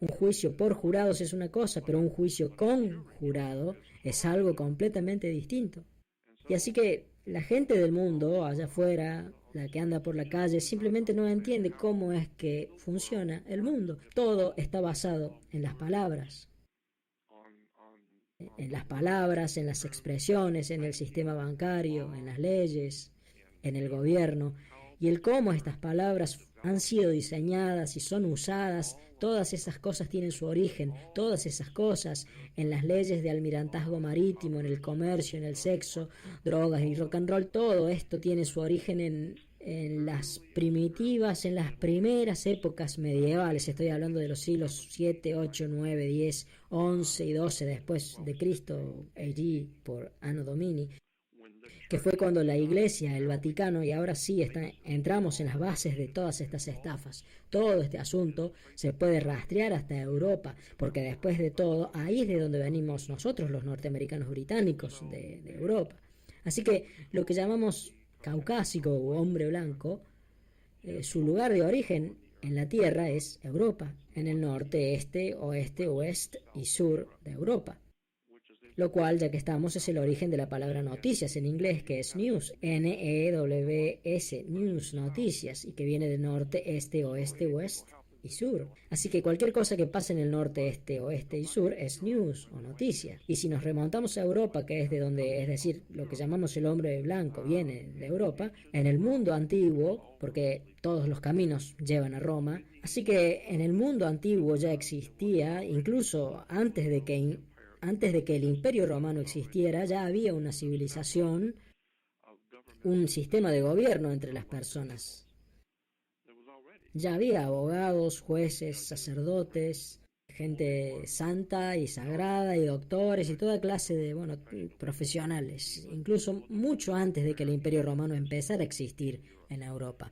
Un juicio por jurados es una cosa, pero un juicio con jurado es algo completamente distinto. Y así que la gente del mundo, allá afuera, la que anda por la calle, simplemente no entiende cómo es que funciona el mundo. Todo está basado en las palabras. En las palabras, en las expresiones, en el sistema bancario, en las leyes, en el gobierno. Y el cómo estas palabras han sido diseñadas y son usadas, todas esas cosas tienen su origen, todas esas cosas en las leyes de almirantazgo marítimo, en el comercio, en el sexo, drogas y rock and roll, todo esto tiene su origen en las primitivas, en las primeras épocas medievales. Estoy hablando de los siglos 7, 8, 9, 10, 11 y 12 después de Cristo, AD por Anno Domini, que fue cuando la Iglesia, el Vaticano, y ahora sí entramos en las bases de todas estas estafas. Todo este asunto se puede rastrear hasta Europa, porque después de todo, ahí es de donde venimos nosotros, los norteamericanos británicos de Europa. Así que lo que llamamos caucásico o hombre blanco, su lugar de origen en la Tierra es Europa, en el norte, este, oeste, oeste y sur de Europa. Lo cual, ya que estamos, es el origen de la palabra noticias en inglés, que es news, N-E-W-S, news, noticias, y que viene del norte, este, oeste, west y sur. Así que cualquier cosa que pase en el norte, este, oeste y sur es news o noticia. Y si nos remontamos a Europa, que es de donde, es decir, lo que llamamos el hombre blanco viene de Europa, en el mundo antiguo, porque todos los caminos llevan a Roma, así que en el mundo antiguo ya existía, incluso antes de que el Imperio Romano existiera, ya había una civilización, un sistema de gobierno entre las personas. Ya había abogados, jueces, sacerdotes, gente santa y sagrada y doctores y toda clase de, profesionales, incluso mucho antes de que el Imperio Romano empezara a existir en Europa.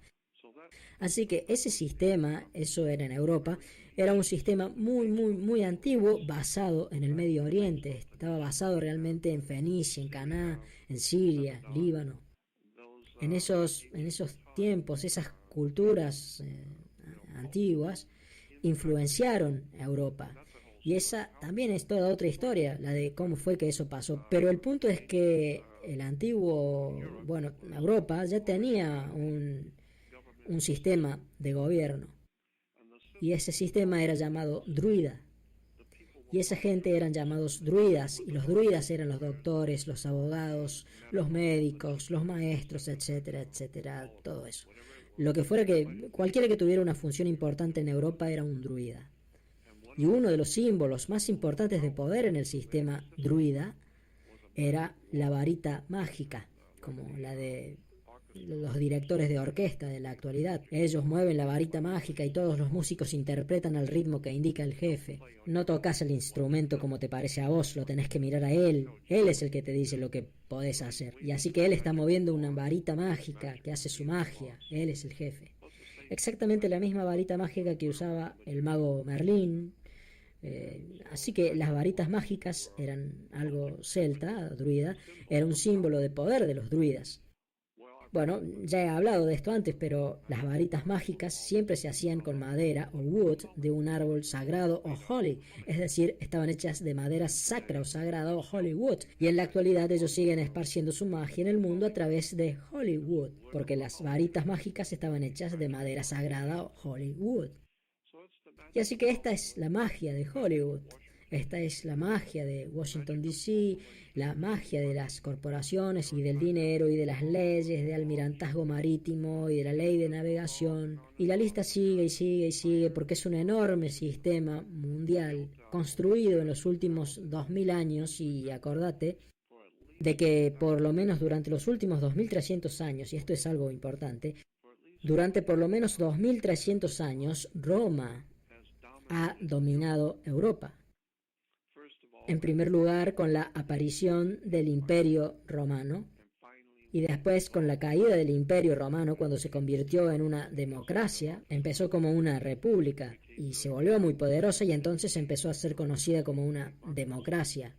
Así que ese sistema, eso era en Europa, era un sistema muy, muy, muy antiguo, basado en el Medio Oriente. Estaba basado realmente en Fenicia, en Canaá, en Siria, Líbano. En esos tiempos, esas culturas antiguas influenciaron a Europa. Y esa también es toda otra historia, la de cómo fue que eso pasó. Pero el punto es que el antiguo, Europa ya tenía un sistema de gobierno. Y ese sistema era llamado druida. Y esa gente eran llamados druidas. Y los druidas eran los doctores, los abogados, los médicos, los maestros, etcétera, etcétera, todo eso. Lo que fuera que cualquiera que tuviera una función importante en Europa era un druida. Y uno de los símbolos más importantes de poder en el sistema druida era la varita mágica, como la de los directores de orquesta de la actualidad. Ellos mueven la varita mágica y todos los músicos interpretan al ritmo que indica el jefe. No tocas el instrumento como te parece a vos, lo tenés que mirar a él. Él es el que te dice lo que podés hacer. Y así que él está moviendo una varita mágica que hace su magia. Él es el jefe. Exactamente la misma varita mágica que usaba el mago Merlín, Así que las varitas mágicas eran algo celta, druida, era un símbolo de poder de los druidas. Bueno, ya he hablado de esto antes, pero las varitas mágicas siempre se hacían con madera o wood de un árbol sagrado o holy, es decir, estaban hechas de madera sacra o sagrada o holy wood, y en la actualidad ellos siguen esparciendo su magia en el mundo a través de Hollywood, porque las varitas mágicas estaban hechas de madera sagrada o holy wood. Y así que esta es la magia de Hollywood. Esta es la magia de Washington, D.C., la magia de las corporaciones y del dinero y de las leyes de almirantazgo marítimo y de la ley de navegación. Y la lista sigue y sigue y sigue porque es un enorme sistema mundial construido en los últimos 2000 años y acordate de que por lo menos durante los últimos 2300 años, y esto es algo importante, durante por lo menos 2300 años Roma ha dominado Europa. En primer lugar, con la aparición del Imperio Romano y después con la caída del Imperio Romano cuando se convirtió en una democracia, empezó como una república y se volvió muy poderosa y entonces empezó a ser conocida como una democracia.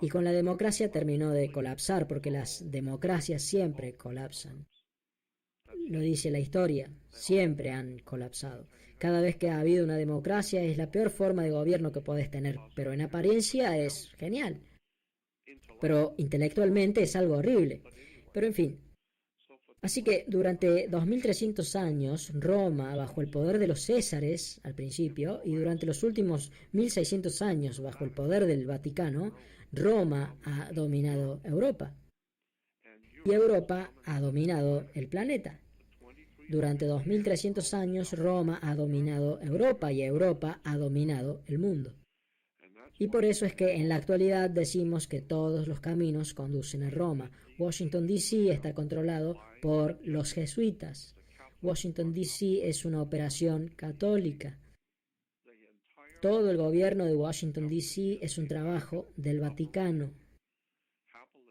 Y con la democracia terminó de colapsar porque las democracias siempre colapsan. Lo dice la historia, siempre han colapsado. Cada vez que ha habido una democracia es la peor forma de gobierno que podés tener, pero en apariencia es genial. Pero intelectualmente es algo horrible. Pero en fin. Así que durante 2300 años Roma, bajo el poder de los Césares al principio, y durante los últimos 1600 años bajo el poder del Vaticano, Roma ha dominado Europa. Y Europa ha dominado el planeta. Durante 2300 años Roma ha dominado Europa y Europa ha dominado el mundo. Y por eso es que en la actualidad decimos que todos los caminos conducen a Roma. Washington, D.C. está controlado por los jesuitas. Washington, D.C. es una operación católica. Todo el gobierno de Washington, D.C. es un trabajo del Vaticano.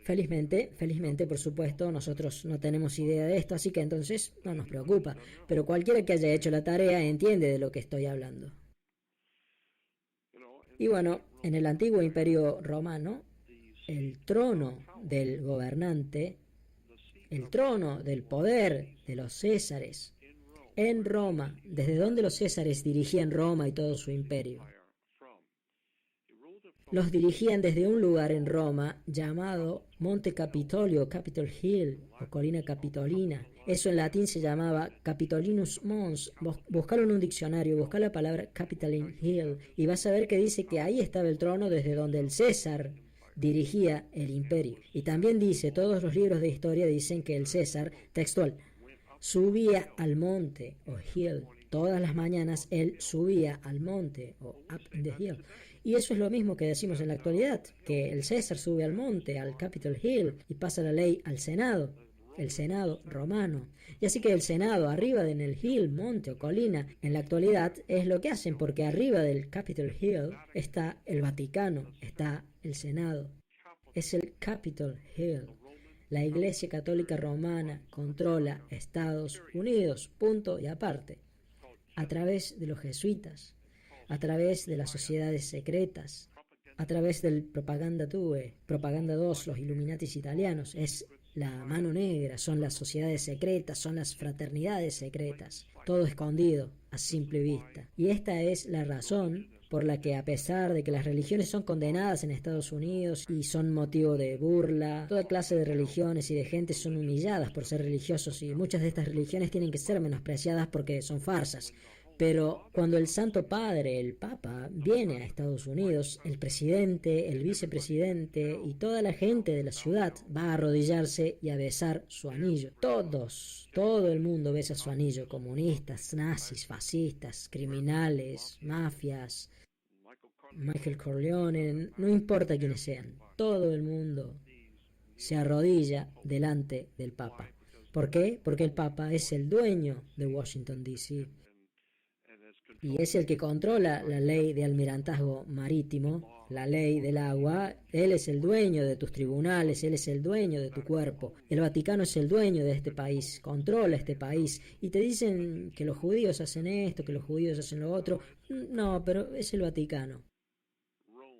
Felizmente, por supuesto, nosotros no tenemos idea de esto, así que entonces no nos preocupa. Pero cualquiera que haya hecho la tarea entiende de lo que estoy hablando. Y bueno, en el antiguo imperio romano, el trono del gobernante, el trono del poder de los césares en Roma, desde donde los césares dirigían Roma y todo su imperio, los dirigían desde un lugar en Roma llamado Monte Capitolio, Capitol Hill o Colina Capitolina. Eso en latín se llamaba Capitolinus Mons. Buscalo en un diccionario, busca la palabra Capitoline Hill y vas a ver que dice que ahí estaba el trono desde donde el César dirigía el imperio. Y también dice, todos los libros de historia dicen que el César, textual, subía al monte o hill. Todas las mañanas él subía al monte o up in the hill. Y eso es lo mismo que decimos en la actualidad, que el César sube al monte, al Capitol Hill, y pasa la ley al Senado, el Senado romano. Y así que el Senado, arriba en el hill, monte o colina, en la actualidad es lo que hacen, porque arriba del Capitol Hill está el Vaticano, está el Senado. Es el Capitol Hill. La Iglesia Católica Romana controla Estados Unidos, punto y aparte, a través de los jesuitas, a través de las sociedades secretas, a través del Propaganda Due, Propaganda 2, los Illuminatis italianos. Es la mano negra, son las sociedades secretas, son las fraternidades secretas, todo escondido a simple vista. Y esta es la razón por la que, a pesar de que las religiones son condenadas en Estados Unidos y son motivo de burla, toda clase de religiones y de gente son humilladas por ser religiosos, y muchas de estas religiones tienen que ser menospreciadas porque son farsas. Pero cuando el Santo Padre, el Papa, viene a Estados Unidos, el presidente, el vicepresidente y toda la gente de la ciudad va a arrodillarse y a besar su anillo. Todo el mundo besa su anillo. Comunistas, nazis, fascistas, criminales, mafias, Michael Corleone, no importa quiénes sean. Todo el mundo se arrodilla delante del Papa. ¿Por qué? Porque el Papa es el dueño de Washington, D.C. y es el que controla la ley de almirantazgo marítimo, la ley del agua. Él es el dueño de tus tribunales, él es el dueño de tu cuerpo. El Vaticano es el dueño de este país, controla este país. Y te dicen que los judíos hacen esto, que los judíos hacen lo otro. No, pero es el Vaticano.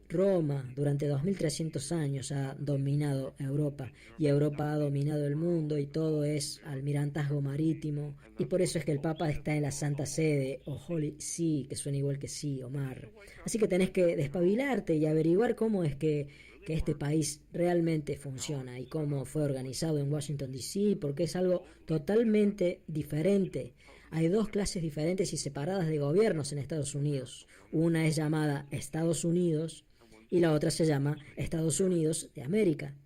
Roma durante 2300 años ha dominado Europa y Europa ha dominado el mundo y todo es almirantazgo marítimo y por eso es que el Papa está en la Santa Sede o Holy See, que suena igual que sí o mar. Así que tenés que despabilarte y averiguar cómo es que este país realmente funciona y cómo fue organizado en Washington DC, porque es algo totalmente diferente. Hay dos clases diferentes y separadas de gobiernos en Estados Unidos. Una es llamada Estados Unidos y la otra se llama Estados Unidos de América.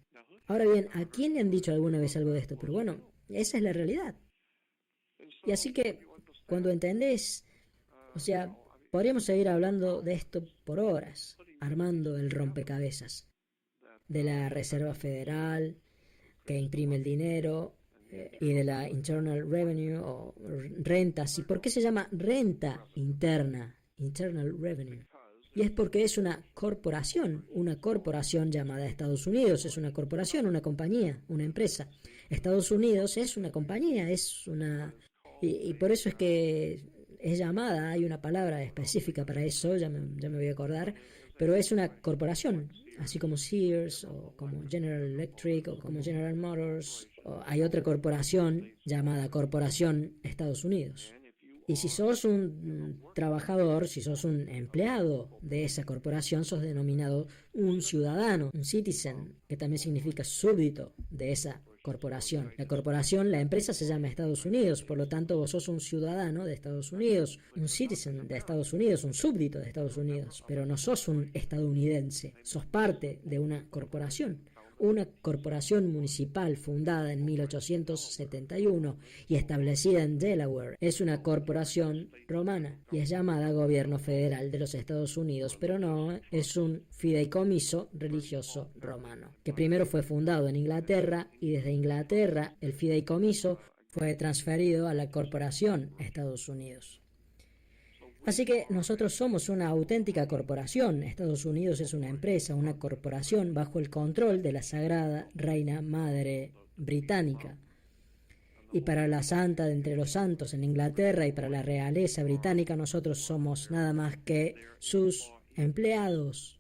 Ahora bien, ¿a quién le han dicho alguna vez algo de esto? Pero bueno, esa es la realidad. Y así que cuando entendés, o sea, podríamos seguir hablando de esto por horas, armando el rompecabezas de la Reserva Federal que imprime el dinero y de la Internal Revenue o rentas. ¿Y por qué se llama renta interna? Internal Revenue. Y es porque es una corporación llamada Estados Unidos, es una corporación, una compañía, una empresa. Estados Unidos es una compañía, es una... Y por eso es que es llamada, hay una palabra específica para eso, ya me voy a acordar, pero es una corporación, así como Sears o como General Electric o como General Motors. O hay otra corporación llamada Corporación Estados Unidos. Y si sos un trabajador, si sos un empleado de esa corporación, sos denominado un ciudadano, un citizen, que también significa súbdito de esa corporación. La corporación, la empresa se llama Estados Unidos, por lo tanto vos sos un ciudadano de Estados Unidos, un citizen de Estados Unidos, un súbdito de Estados Unidos, pero no sos un estadounidense, sos parte de una corporación. Una corporación municipal fundada en 1871 y establecida en Delaware. Es una corporación romana y es llamada Gobierno Federal de los Estados Unidos, pero no, es un fideicomiso religioso romano, que primero fue fundado en Inglaterra y desde Inglaterra el fideicomiso fue transferido a la corporación Estados Unidos. Así que nosotros somos una auténtica corporación. Estados Unidos es una empresa, una corporación bajo el control de la Sagrada Reina Madre Británica. Y para la Santa de entre los santos en Inglaterra y para la realeza británica nosotros somos nada más que sus empleados.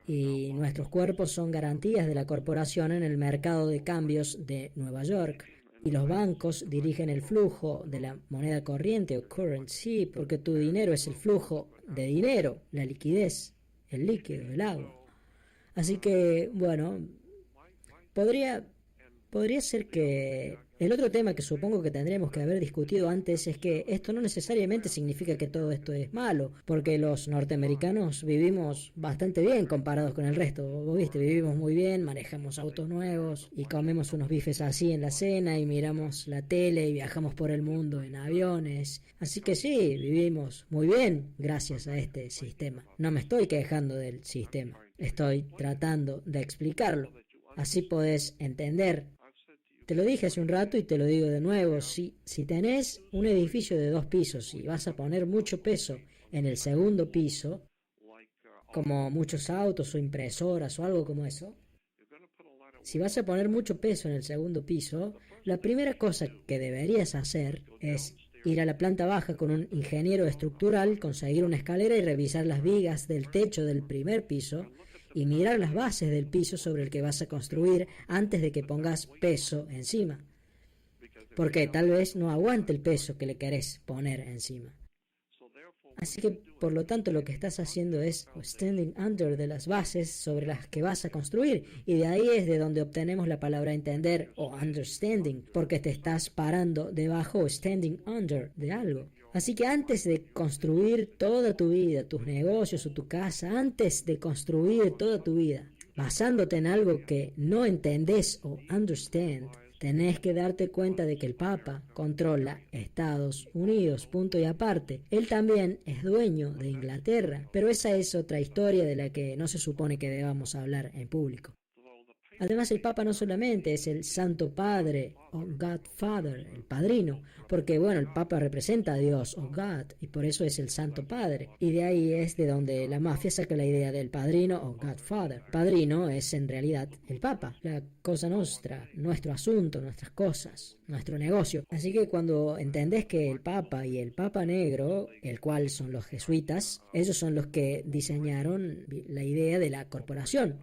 Y nuestros cuerpos son garantías de la corporación en el mercado de cambios de Nueva York. Y los bancos dirigen el flujo de la moneda corriente o currency, porque tu dinero es el flujo de dinero, la liquidez, el líquido, el agua. Así que, bueno, podría ser que el otro tema que supongo que tendremos que haber discutido antes es que esto no necesariamente significa que todo esto es malo, porque los norteamericanos vivimos bastante bien comparados con el resto. Vos viste, vivimos muy bien, manejamos autos nuevos y comemos unos bifes así en la cena y miramos la tele y viajamos por el mundo en aviones. Así que sí, vivimos muy bien gracias a este sistema. No me estoy quejando del sistema, estoy tratando de explicarlo. Así podés entender. Te lo dije hace un rato y te lo digo de nuevo, si tenés un edificio de 2 pisos y vas a poner mucho peso en el segundo piso, como muchos autos o impresoras o algo como eso, si vas a poner mucho peso en el segundo piso, la primera cosa que deberías hacer es ir a la planta baja con un ingeniero estructural, conseguir una escalera y revisar las vigas del techo del primer piso y mirar las bases del piso sobre el que vas a construir antes de que pongas peso encima. Porque tal vez no aguante el peso que le querés poner encima. Así que, por lo tanto, lo que estás haciendo es standing under de las bases sobre las que vas a construir. Y de ahí es de donde obtenemos la palabra entender o understanding, porque te estás parando debajo o standing under de algo. Así que antes de construir toda tu vida, tus negocios o tu casa, antes de construir toda tu vida, basándote en algo que no entendés o understand, tenés que darte cuenta de que el Papa controla Estados Unidos, punto y aparte. Él también es dueño de Inglaterra, pero esa es otra historia de la que no se supone que debamos hablar en público. Además, el Papa no solamente es el Santo Padre o Godfather, el padrino, porque bueno, el Papa representa a Dios o God y por eso es el Santo Padre. Y de ahí es de donde la mafia saca la idea del padrino o Godfather. Padrino es en realidad el Papa, la cosa nuestra, nuestro asunto, nuestras cosas, nuestro negocio. Así que cuando entendés que el Papa y el Papa Negro, el cual son los jesuitas, ellos son los que diseñaron la idea de la corporación.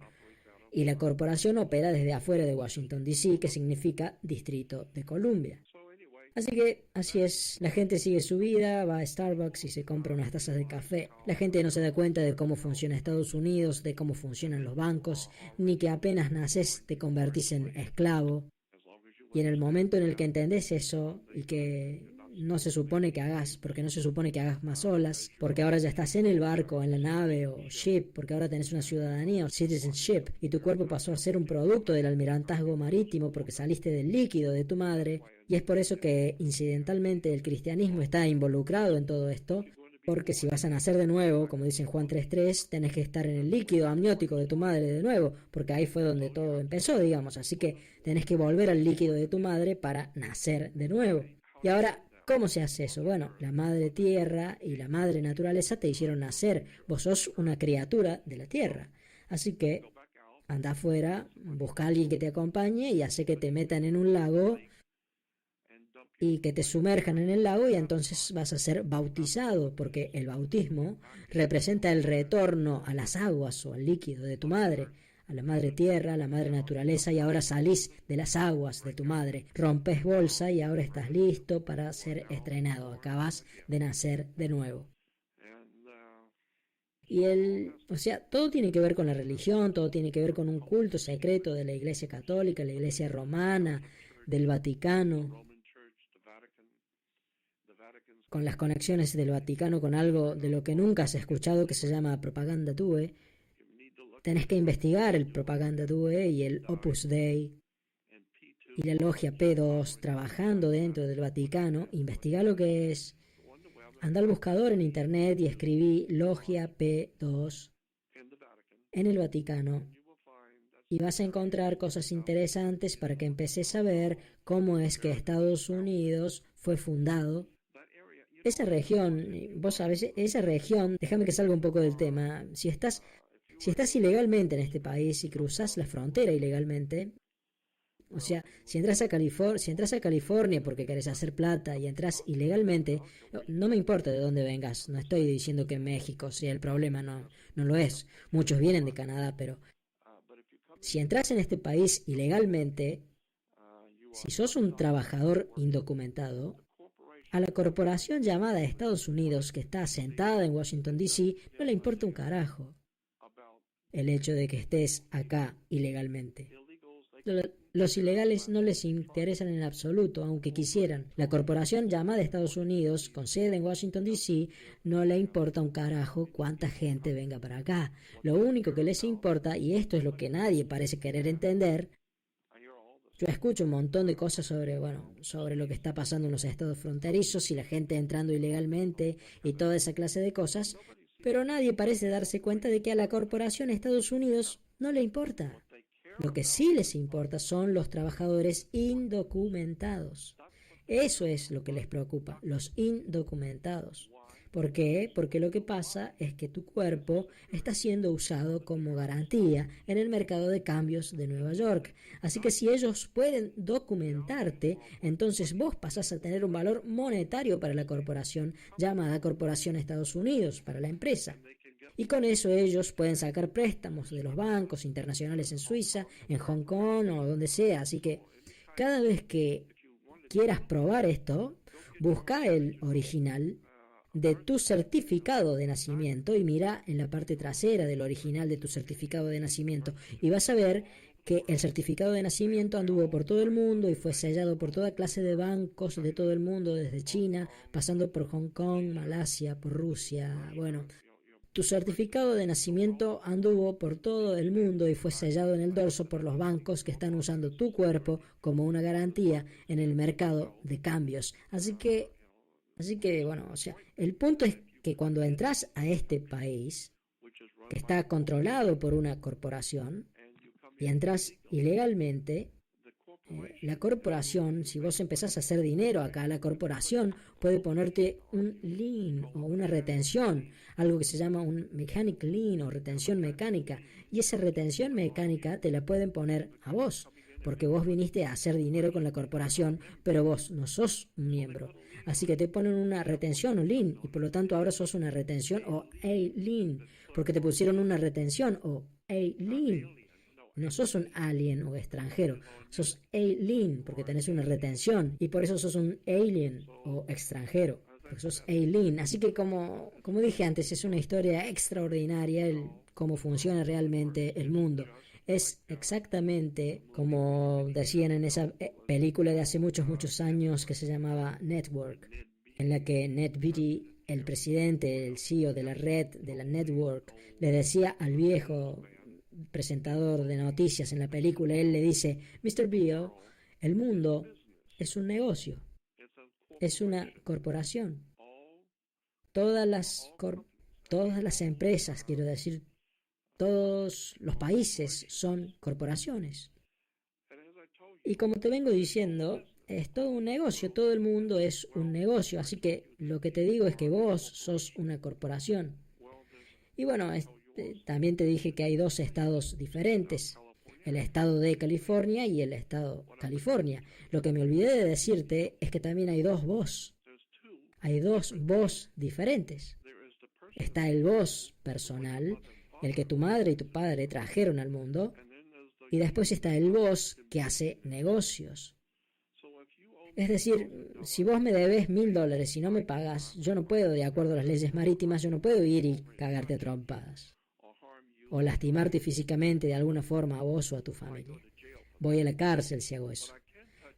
Y la corporación opera desde afuera de Washington, D.C., que significa Distrito de Columbia. Así que así es, la gente sigue su vida, va a Starbucks y se compra unas tazas de café. La gente no se da cuenta de cómo funciona Estados Unidos, de cómo funcionan los bancos, ni que apenas naces te convertís en esclavo. Y en el momento en el que entendés eso y que no se supone que hagas, porque no se supone que hagas más olas, porque ahora ya estás en el barco, en la nave o ship, porque ahora tenés una ciudadanía o citizenship y tu cuerpo pasó a ser un producto del almirantazgo marítimo porque saliste del líquido de tu madre, y es por eso que incidentalmente el cristianismo está involucrado en todo esto. Porque si vas a nacer de nuevo, como dice en Juan 3.3, tenés que estar en el líquido amniótico de tu madre de nuevo, porque ahí fue donde todo empezó, digamos. Así que tenés que volver al líquido de tu madre para nacer de nuevo. Y ahora, ¿cómo se hace eso? Bueno, la madre tierra y la madre naturaleza te hicieron nacer. Vos sos una criatura de la tierra. Así que anda afuera, busca a alguien que te acompañe y hace que te metan en un lago y que te sumerjan en el lago y entonces vas a ser bautizado, porque el bautismo representa el retorno a las aguas o al líquido de tu madre, a la madre tierra, a la madre naturaleza, y ahora salís de las aguas de tu madre, rompes bolsa y ahora estás listo para ser estrenado, acabas de nacer de nuevo. Y o sea, todo tiene que ver con la religión, todo tiene que ver con un culto secreto de la Iglesia Católica, la Iglesia Romana, del Vaticano, con las conexiones del Vaticano con algo de lo que nunca has escuchado que se llama Propaganda Due. Tenés que investigar el Propaganda Due y el Opus Dei y la Logia P2 trabajando dentro del Vaticano. Investiga lo que es. Anda al buscador en internet y escribí Logia P2 en el Vaticano y vas a encontrar cosas interesantes para que empeces a ver cómo es que Estados Unidos fue fundado. Esa región, vos sabés, esa región, déjame que salga un poco del tema, si estás ilegalmente en este país y cruzas la frontera ilegalmente, o sea, si entras a California porque querés hacer plata y entras ilegalmente, no me importa de dónde vengas, no estoy diciendo que México sea el problema, no, no lo es, muchos vienen de Canadá, pero si entras en este país ilegalmente, si sos un trabajador indocumentado, a la corporación llamada Estados Unidos, que está asentada en Washington, D.C., no le importa un carajo el hecho de que estés acá ilegalmente. Los ilegales no les interesan en absoluto, aunque quisieran. La corporación llamada Estados Unidos, con sede en Washington, D.C., no le importa un carajo cuánta gente venga para acá. Lo único que les importa, y esto es lo que nadie parece querer entender, yo escucho un montón de cosas sobre lo que está pasando en los estados fronterizos y la gente entrando ilegalmente y toda esa clase de cosas, pero nadie parece darse cuenta de que a la corporación Estados Unidos no le importa. Lo que sí les importa son los trabajadores indocumentados. Eso es lo que les preocupa, los indocumentados. ¿Por qué? Porque lo que pasa es que tu cuerpo está siendo usado como garantía en el mercado de cambios de Nueva York. Así que si ellos pueden documentarte, entonces vos pasás a tener un valor monetario para la corporación llamada Corporación Estados Unidos, para la empresa. Y con eso ellos pueden sacar préstamos de los bancos internacionales en Suiza, en Hong Kong o donde sea. Así que cada vez que quieras probar esto, busca el original de tu certificado de nacimiento y mira en la parte trasera del original de tu certificado de nacimiento y vas a ver que el certificado de nacimiento anduvo por todo el mundo y fue sellado por toda clase de bancos de todo el mundo, desde China, pasando por Hong Kong, Malasia, por Rusia, bueno. Tu certificado de nacimiento anduvo por todo el mundo y fue sellado en el dorso por los bancos que están usando tu cuerpo como una garantía en el mercado de cambios. Así que bueno, o sea, el punto es que cuando entras a este país, que está controlado por una corporación, y entras ilegalmente, la corporación, si vos empezás a hacer dinero acá, la corporación puede ponerte un lien o una retención, algo que se llama un mechanic lien o retención mecánica, y esa retención mecánica te la pueden poner a vos, porque vos viniste a hacer dinero con la corporación, pero vos no sos un miembro. Así que te ponen una retención o lien, y por lo tanto ahora sos una retención o a lien, porque te pusieron una retención o a lien. No sos un alien o extranjero, sos alien porque tenés una retención y por eso sos un alien o extranjero, porque sos alien. Así que como dije antes, es una historia extraordinaria el cómo funciona realmente el mundo. Es exactamente como decían en esa película de hace muchos, muchos años que se llamaba Network, en la que Ned Beatty, el presidente, el CEO de la red, de la network, le decía al viejo presentador de noticias en la película, él le dice, Mr. Beale, el mundo es un negocio, es una corporación. Todas las empresas, quiero decir, todos los países son corporaciones. Y como te vengo diciendo, es todo un negocio, todo el mundo es un negocio, así que lo que te digo es que vos sos una corporación. Y bueno, también te dije que hay dos estados diferentes, el estado de California y el estado California. Lo que me olvidé de decirte es que también hay dos vos. Hay dos vos diferentes. Está el vos personal, el que tu madre y tu padre trajeron al mundo, y después está el vos que hace negocios. Es decir, si vos me debes $1.000 y no me pagas, yo no puedo, de acuerdo a las leyes marítimas, yo no puedo ir y cagarte a trompadas o lastimarte físicamente de alguna forma a vos o a tu familia. Voy a la cárcel si hago eso.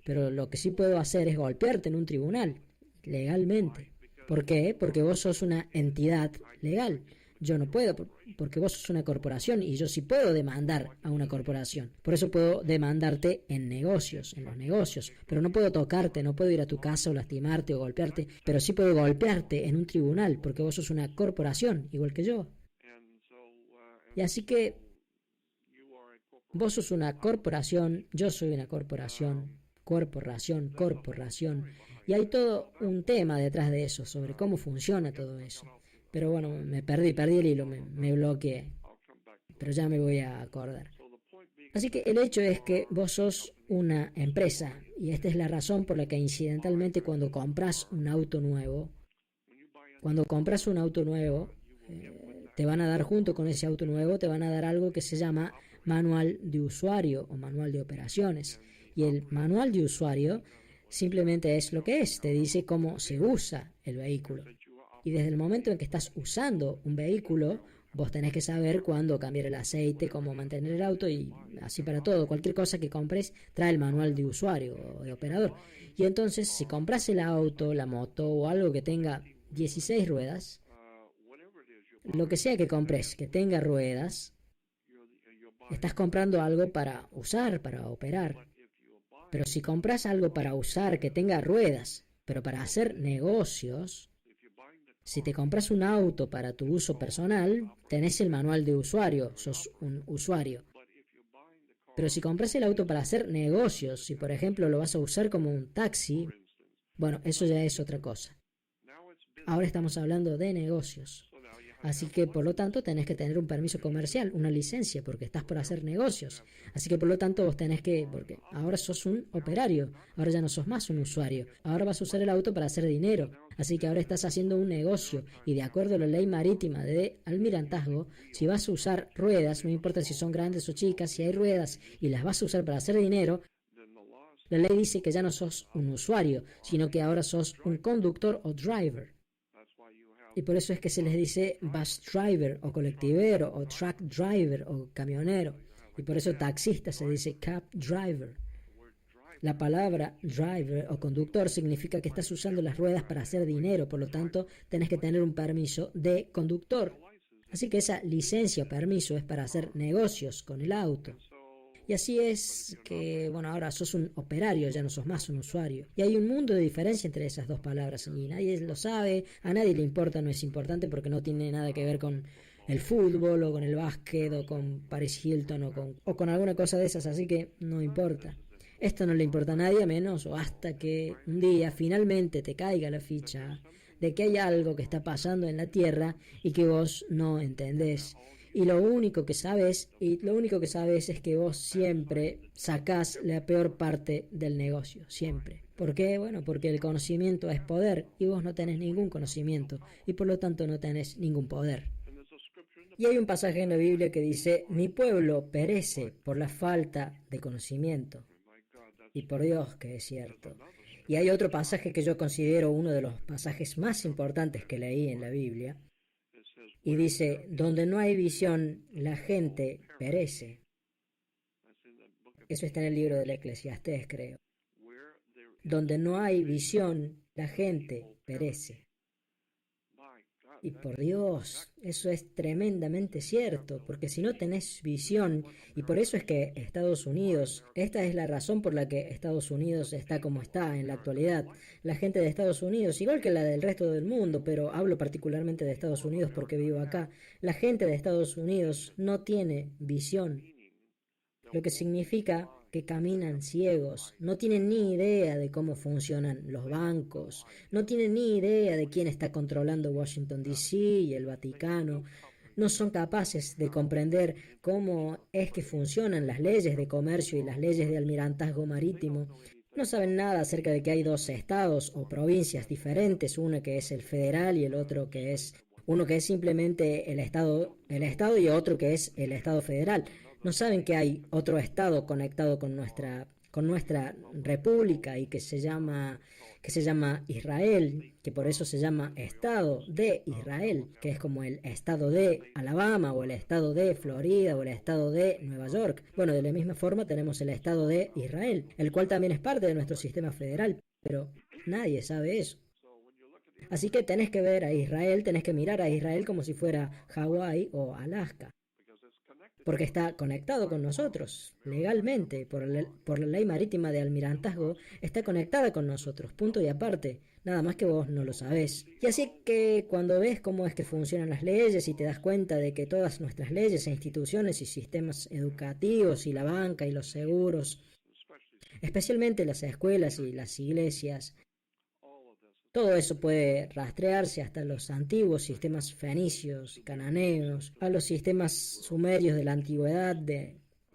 Pero lo que sí puedo hacer es golpearte en un tribunal, legalmente. ¿Por qué? Porque vos sos una entidad legal. Yo no puedo, porque vos sos una corporación y yo sí puedo demandar a una corporación. Por eso puedo demandarte en negocios, en los negocios. Pero no puedo tocarte, no puedo ir a tu casa o lastimarte o golpearte, pero sí puedo golpearte en un tribunal, porque vos sos una corporación, igual que yo. Y así que vos sos una corporación, yo soy una corporación, corporación. Y hay todo un tema detrás de eso, sobre cómo funciona todo eso. Pero bueno, perdí el hilo, me bloqueé. Pero ya me voy a acordar. Así que el hecho es que vos sos una empresa, y esta es la razón por la que incidentalmente cuando compras un auto nuevo, te van a dar junto con ese auto nuevo, te van a dar algo que se llama manual de usuario o manual de operaciones. Y el manual de usuario simplemente es lo que es, te dice cómo se usa el vehículo. Y desde el momento en que estás usando un vehículo, vos tenés que saber cuándo cambiar el aceite, cómo mantener el auto y así para todo. Cualquier cosa que compres trae el manual de usuario o de operador. Y entonces, si compras el auto, la moto o algo que tenga 16 ruedas, lo que sea que compres que tenga ruedas, estás comprando algo para usar, para operar. Pero si compras algo para usar que tenga ruedas, pero para hacer negocios, si te compras un auto para tu uso personal, tenés el manual de usuario, sos un usuario. Pero si compras el auto para hacer negocios, si por ejemplo lo vas a usar como un taxi, bueno, eso ya es otra cosa. Ahora estamos hablando de negocios. Así que por lo tanto tenés que tener un permiso comercial, una licencia, porque estás por hacer negocios. Así que por lo tanto vos tenés que, porque ahora sos un operario, ahora ya no sos más un usuario, ahora vas a usar el auto para hacer dinero. Así que ahora estás haciendo un negocio y de acuerdo a la ley marítima de almirantazgo, si vas a usar ruedas, no importa si son grandes o chicas, si hay ruedas y las vas a usar para hacer dinero, la ley dice que ya no sos un usuario, sino que ahora sos un conductor o driver. Y por eso es que se les dice bus driver o colectivero o truck driver o camionero. Y por eso taxista se dice cab driver. La palabra driver o conductor significa que estás usando las ruedas para hacer dinero, por lo tanto tenés que tener un permiso de conductor. Así que esa licencia o permiso es para hacer negocios con el auto. Y así es que, bueno, ahora sos un operario, ya no sos más un usuario. Y hay un mundo de diferencia entre esas dos palabras y nadie lo sabe, a nadie le importa, no es importante porque no tiene nada que ver con el fútbol o con el básquet o con Paris Hilton o con alguna cosa de esas, así que no importa. Esto no le importa a nadie, a menos o hasta que un día finalmente te caiga la ficha de que hay algo que está pasando en la Tierra y que vos no entendés. Y lo único que sabes es que vos siempre sacás la peor parte del negocio, siempre. ¿Por qué? Bueno, porque el conocimiento es poder y vos no tenés ningún conocimiento y por lo tanto no tenés ningún poder. Y hay un pasaje en la Biblia que dice, mi pueblo perece por la falta de conocimiento. Y por Dios que es cierto. Y hay otro pasaje que yo considero uno de los pasajes más importantes que leí en la Biblia. Y dice, donde no hay visión, la gente perece. Eso está en el libro del Eclesiastés, creo. Donde no hay visión, la gente perece. Y por Dios, eso es tremendamente cierto, porque si no tenés visión, y por eso es que Estados Unidos, esta es la razón por la que Estados Unidos está como está en la actualidad. La gente de Estados Unidos, igual que la del resto del mundo, pero hablo particularmente de Estados Unidos porque vivo acá, la gente de Estados Unidos no tiene visión, lo que significa que caminan ciegos, no tienen ni idea de cómo funcionan los bancos, no tienen ni idea de quién está controlando Washington, D.C. y el Vaticano, no son capaces de comprender cómo es que funcionan las leyes de comercio y las leyes de almirantazgo marítimo. No saben nada acerca de que hay dos estados o provincias diferentes, uno que es el federal y el otro que es uno que es simplemente el estado y otro que es el estado federal. No saben que hay otro estado conectado con nuestra república y que se llama Israel, que por eso se llama Estado de Israel, que es como el estado de Alabama o el estado de Florida o el estado de Nueva York. Bueno, de la misma forma tenemos el estado de Israel, el cual también es parte de nuestro sistema federal, pero nadie sabe eso. Así que tenés que ver a Israel, tenés que mirar a Israel como si fuera Hawái o Alaska, porque está conectado con nosotros, legalmente, por la ley marítima de almirantazgo, está conectada con nosotros, punto y aparte, nada más que vos no lo sabés. Y así que cuando ves cómo es que funcionan las leyes y te das cuenta de que todas nuestras leyes e instituciones y sistemas educativos y la banca y los seguros, especialmente las escuelas y las iglesias, todo eso puede rastrearse hasta los antiguos sistemas fenicios, cananeos, a los sistemas sumerios de la antigüedad,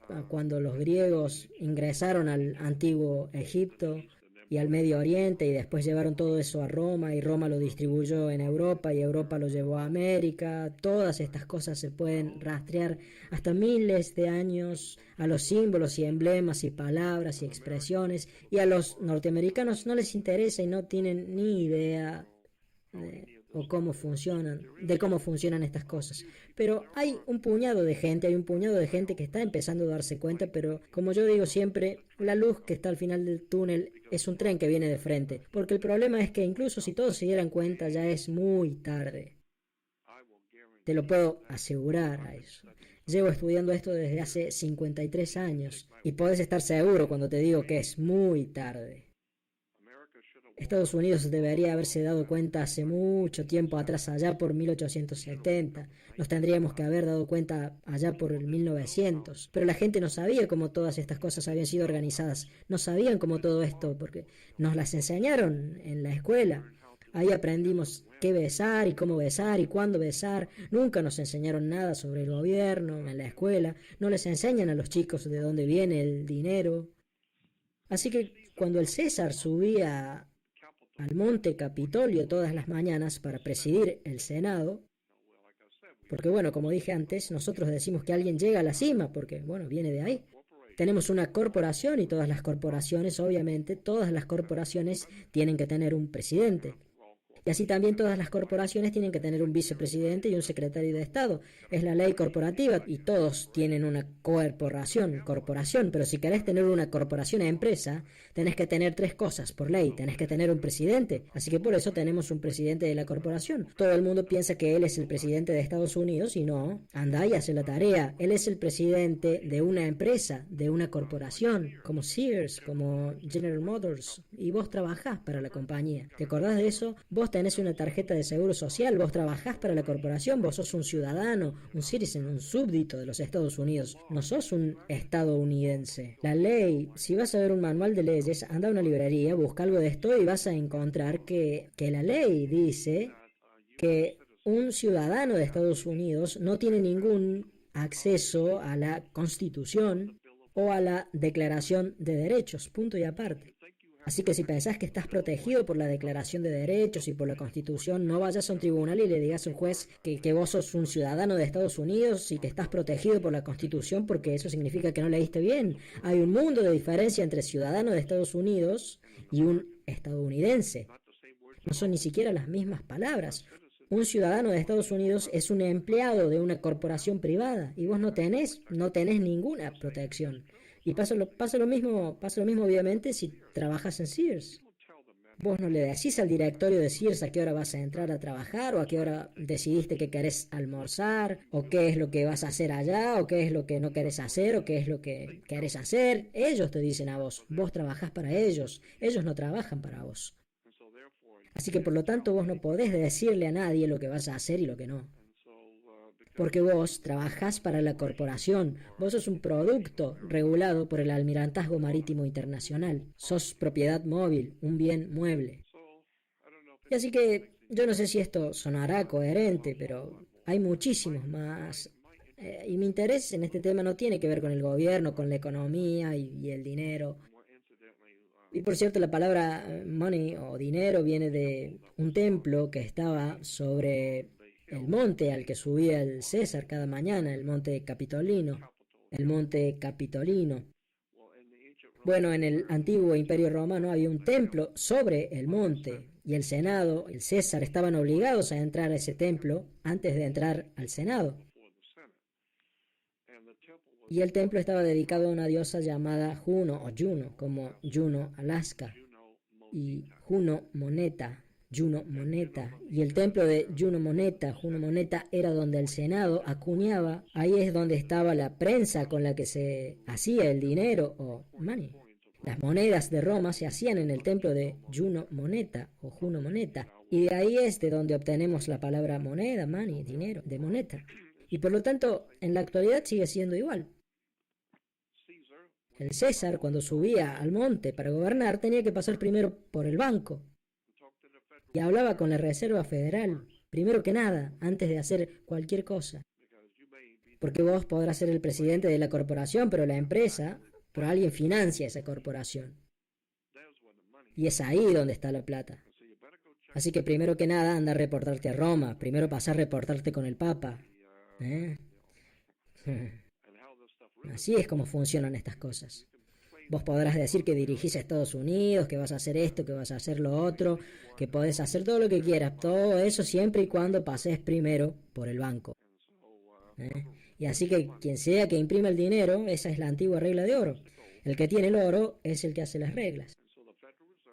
a cuando los griegos ingresaron al antiguo Egipto y al Medio Oriente y después llevaron todo eso a Roma y Roma lo distribuyó en Europa y Europa lo llevó a América. Todas estas cosas se pueden rastrear hasta miles de años a los símbolos y emblemas y palabras y expresiones, y a los norteamericanos no les interesa y no tienen ni idea de cómo funcionan estas cosas. Pero hay un puñado de gente que está empezando a darse cuenta, pero como yo digo siempre, la luz que está al final del túnel es un tren que viene de frente, porque el problema es que incluso si todos se dieran cuenta ya es muy tarde. Te lo puedo asegurar a eso. Llevo estudiando esto desde hace 53 años y podés estar seguro cuando te digo que es muy tarde. Estados Unidos debería haberse dado cuenta hace mucho tiempo atrás, allá por 1870. Nos tendríamos que haber dado cuenta allá por el 1900. Pero la gente no sabía cómo todas estas cosas habían sido organizadas. No sabían cómo todo esto, porque nos las enseñaron en la escuela. Ahí aprendimos qué besar y cómo besar y cuándo besar. Nunca nos enseñaron nada sobre el gobierno en la escuela. No les enseñan a los chicos de dónde viene el dinero. Así que cuando el César subía al monte Capitolio todas las mañanas para presidir el Senado, porque bueno, como dije antes, nosotros decimos que alguien llega a la cima, porque bueno, viene de ahí. Tenemos una corporación y todas las corporaciones, obviamente, todas las corporaciones tienen que tener un presidente. Y así también todas las corporaciones tienen que tener un vicepresidente y un secretario de Estado. Es la ley corporativa y todos tienen una corporación, pero si querés tener una corporación empresa, tenés que tener tres cosas por ley. Tenés que tener un presidente, así que por eso tenemos un presidente de la corporación. Todo el mundo piensa que él es el presidente de Estados Unidos y no, anda y hace la tarea. Él es el presidente de una empresa, de una corporación, como Sears, como General Motors, y vos trabajás para la compañía. ¿Te acordás de eso? Vos tenés una tarjeta de seguro social, vos trabajás para la corporación, vos sos un ciudadano, un citizen, un súbdito de los Estados Unidos, no sos un estadounidense. La ley, si vas a ver un manual de leyes, anda a una librería, busca algo de esto y vas a encontrar que la ley dice que un ciudadano de Estados Unidos no tiene ningún acceso a la Constitución o a la Declaración de Derechos, punto y aparte. Así que si pensás que estás protegido por la Declaración de Derechos y por la Constitución, no vayas a un tribunal y le digas a un juez que vos sos un ciudadano de Estados Unidos y que estás protegido por la Constitución, porque eso significa que no leíste bien. Hay un mundo de diferencia entre ciudadano de Estados Unidos y un estadounidense. No son ni siquiera las mismas palabras. Un ciudadano de Estados Unidos es un empleado de una corporación privada y vos no tenés ninguna protección. Y pasa lo mismo obviamente si trabajas en Sears. Vos no le decís al directorio de Sears a qué hora vas a entrar a trabajar o a qué hora decidiste que querés almorzar o qué es lo que vas a hacer allá o qué es lo que no querés hacer o qué es lo que querés hacer. Ellos te dicen a vos, vos trabajás para ellos, ellos no trabajan para vos. Así que por lo tanto vos no podés decirle a nadie lo que vas a hacer y lo que no. Porque vos trabajás para la corporación, vos sos un producto regulado por el Almirantazgo Marítimo Internacional, sos propiedad móvil, un bien mueble. Y así que yo no sé si esto sonará coherente, pero hay muchísimos más. Y mi interés en este tema no tiene que ver con el gobierno, con la economía y el dinero. Y por cierto, la palabra money o dinero viene de un templo que estaba sobre el monte al que subía el César cada mañana, el monte Capitolino. El monte Capitolino. Bueno, en el antiguo Imperio Romano había un templo sobre el monte y el Senado, el César, estaban obligados a entrar a ese templo antes de entrar al Senado. Y el templo estaba dedicado a una diosa llamada Juno o Juno, como Juno Alaska, y Juno Moneta, Juno Moneta. Y el templo de Juno Moneta era donde el Senado acuñaba, ahí es donde estaba la prensa con la que se hacía el dinero o money. Las monedas de Roma se hacían en el templo de Juno Moneta o Juno Moneta, y de ahí es de donde obtenemos la palabra moneda, money, dinero, de moneta. Y por lo tanto, en la actualidad sigue siendo igual. El César, cuando subía al monte para gobernar, tenía que pasar primero por el banco y hablaba con la Reserva Federal, primero que nada, antes de hacer cualquier cosa. Porque vos podrás ser el presidente de la corporación, pero alguien financia esa corporación. Y es ahí donde está la plata. Así que primero que nada, anda a reportarte a Roma, primero pasa a reportarte con el Papa. Así es como funcionan estas cosas. Vos podrás decir que dirigís a Estados Unidos, que vas a hacer esto, que vas a hacer lo otro, que podés hacer todo lo que quieras, todo eso siempre y cuando pases primero por el banco. Y así que quien sea que imprima el dinero, esa es la antigua regla de oro. El que tiene el oro es el que hace las reglas.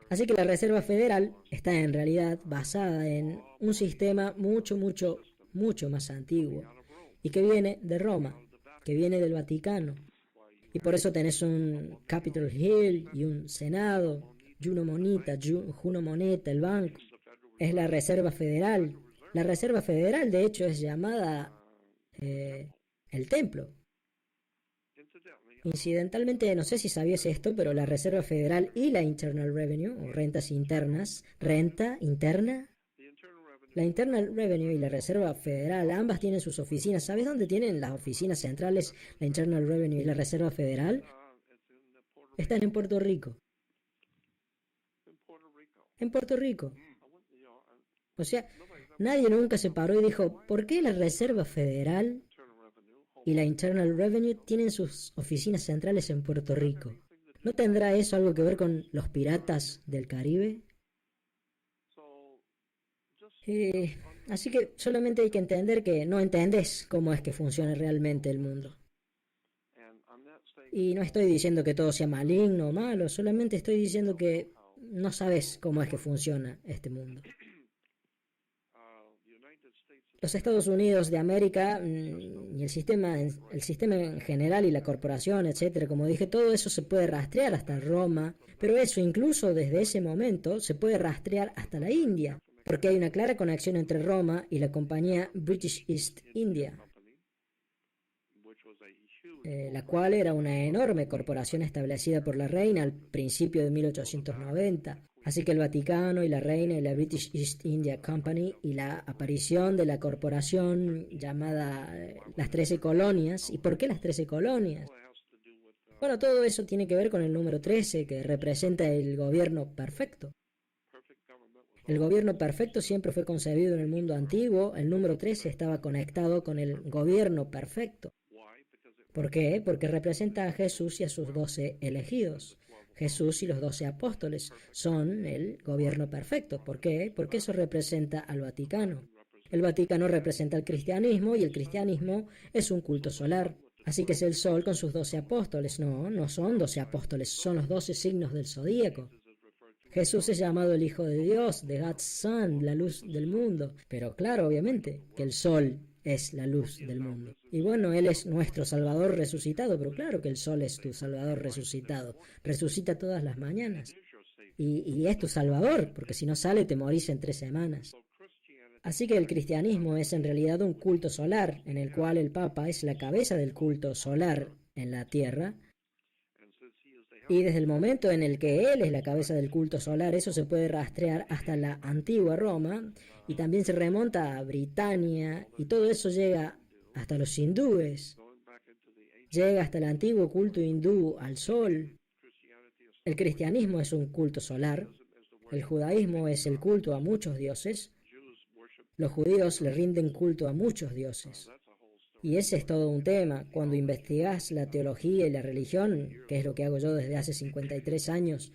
Así que la Reserva Federal está en realidad basada en un sistema mucho más antiguo y que viene de Roma, que viene del Vaticano. Y por eso tenés un Capitol Hill y un Senado, Juno Moneta, el banco. Es la Reserva Federal. La Reserva Federal, de hecho, es llamada el templo. Incidentalmente, no sé si sabías esto, pero la Reserva Federal y la Internal Revenue, o rentas internas, renta interna, la Internal Revenue y la Reserva Federal, ambas tienen sus oficinas. ¿Sabes dónde tienen las oficinas centrales, la Internal Revenue y la Reserva Federal? Están en Puerto Rico. En Puerto Rico. O sea, nadie nunca se paró y dijo, ¿por qué la Reserva Federal y la Internal Revenue tienen sus oficinas centrales en Puerto Rico? ¿No tendrá eso algo que ver con los piratas del Caribe? Así que solamente hay que entender que no entendés cómo es que funciona realmente el mundo. Y no estoy diciendo que todo sea maligno o malo, solamente estoy diciendo que no sabes cómo es que funciona este mundo. Los Estados Unidos de América y el sistema en general y la corporación, etcétera, como dije, todo eso se puede rastrear hasta Roma, pero eso incluso desde ese momento se puede rastrear hasta la India. porque hay una clara conexión entre Roma y la compañía British East India, la cual era una enorme corporación establecida por la reina al principio de 1890. Así que el Vaticano y la reina y la British East India Company y la aparición de la corporación llamada las 13 colonias. ¿Y por qué las 13 colonias? Bueno, todo eso tiene que ver con el número 13, que representa el gobierno perfecto. El gobierno perfecto siempre fue concebido en el mundo antiguo. El número 13 estaba conectado con el gobierno perfecto. ¿Por qué? Porque representa a Jesús y a sus 12 elegidos. Jesús y los 12 apóstoles son el gobierno perfecto. ¿Por qué? Porque eso representa al Vaticano. El Vaticano representa al cristianismo y el cristianismo es un culto solar. Así que es el sol con sus 12 apóstoles. No, no son 12 apóstoles, son los 12 signos del zodíaco. Jesús es llamado el Hijo de Dios, the God's Son, la luz del mundo. Pero claro, obviamente, que el sol es la luz del mundo. Y bueno, Él es nuestro Salvador resucitado, pero claro que el sol es tu Salvador resucitado. Resucita todas las mañanas. Y es tu Salvador, porque si no sale te morís en 3 semanas. Así que el cristianismo es en realidad un culto solar, en el cual el Papa es la cabeza del culto solar en la tierra. Y desde el momento en el que él es la cabeza del culto solar, eso se puede rastrear hasta la antigua Roma y también se remonta a Britania y todo eso llega hasta los hindúes, llega hasta el antiguo culto hindú al sol. El cristianismo es un culto solar, el judaísmo es el culto a muchos dioses, los judíos le rinden culto a muchos dioses. Y ese es todo un tema. Cuando investigas la teología y la religión, que es lo que hago yo desde hace 53 años,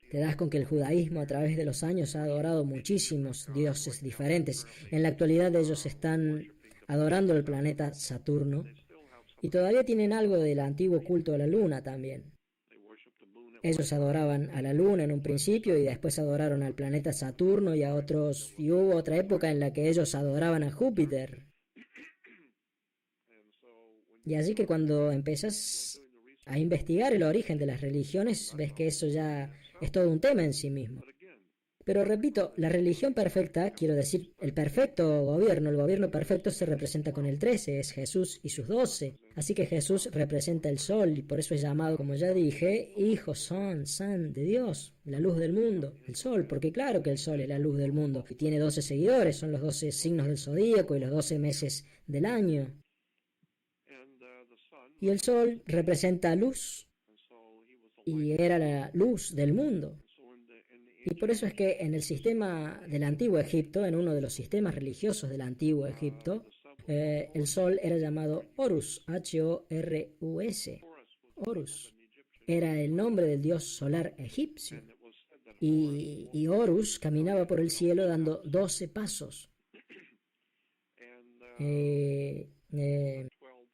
te das con que el judaísmo a través de los años ha adorado muchísimos dioses diferentes. En la actualidad ellos están adorando el planeta Saturno y todavía tienen algo del antiguo culto a la luna también. Ellos adoraban a la luna en un principio y después adoraron al planeta Saturno y a otros, y hubo otra época en la que ellos adoraban a Júpiter. Y así que cuando empiezas a investigar el origen de las religiones, ves que eso ya es todo un tema en sí mismo. Pero repito, la religión perfecta, quiero decir, el perfecto gobierno, el gobierno perfecto se representa con el 13, es Jesús y sus 12. Así que Jesús representa el sol y por eso es llamado, como ya dije, Hijo, Son de Dios, la luz del mundo, el sol, porque claro que el sol es la luz del mundo. Y tiene 12 seguidores, son los 12 signos del zodíaco y los 12 meses del año. Y el sol representa luz y era la luz del mundo. Y por eso es que en el sistema del antiguo Egipto, en uno de los sistemas religiosos del antiguo Egipto, el sol era llamado Horus, H-O-R-U-S. Horus era el nombre del dios solar egipcio. Y Horus caminaba por el cielo dando 12 pasos.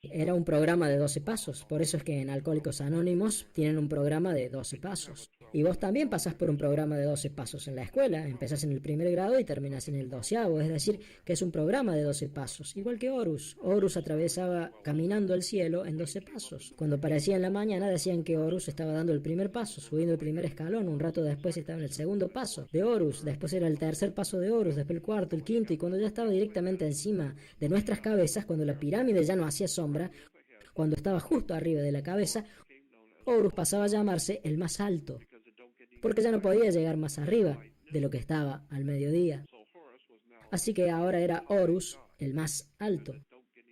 Era un programa de 12 pasos, por eso es que en Alcohólicos Anónimos tienen un programa de 12 pasos. Y vos también pasás por un programa de 12 pasos en la escuela, empezás en el 1er grado y terminás en el 12º, es decir, que es un programa de 12 pasos, igual que Horus. Horus atravesaba caminando el cielo en 12 pasos. Cuando aparecía en la mañana decían que Horus estaba dando el 1er paso, subiendo el 1er escalón, un rato después estaba en el 2º paso de Horus, después era el 3er paso de Horus, después el 4º, el 5º, y cuando ya estaba directamente encima de nuestras cabezas, cuando la pirámide ya no hacía sombra, cuando estaba justo arriba de la cabeza, Horus pasaba a llamarse el más alto, porque ya no podía llegar más arriba de lo que estaba al mediodía. Así que ahora era Horus el más alto,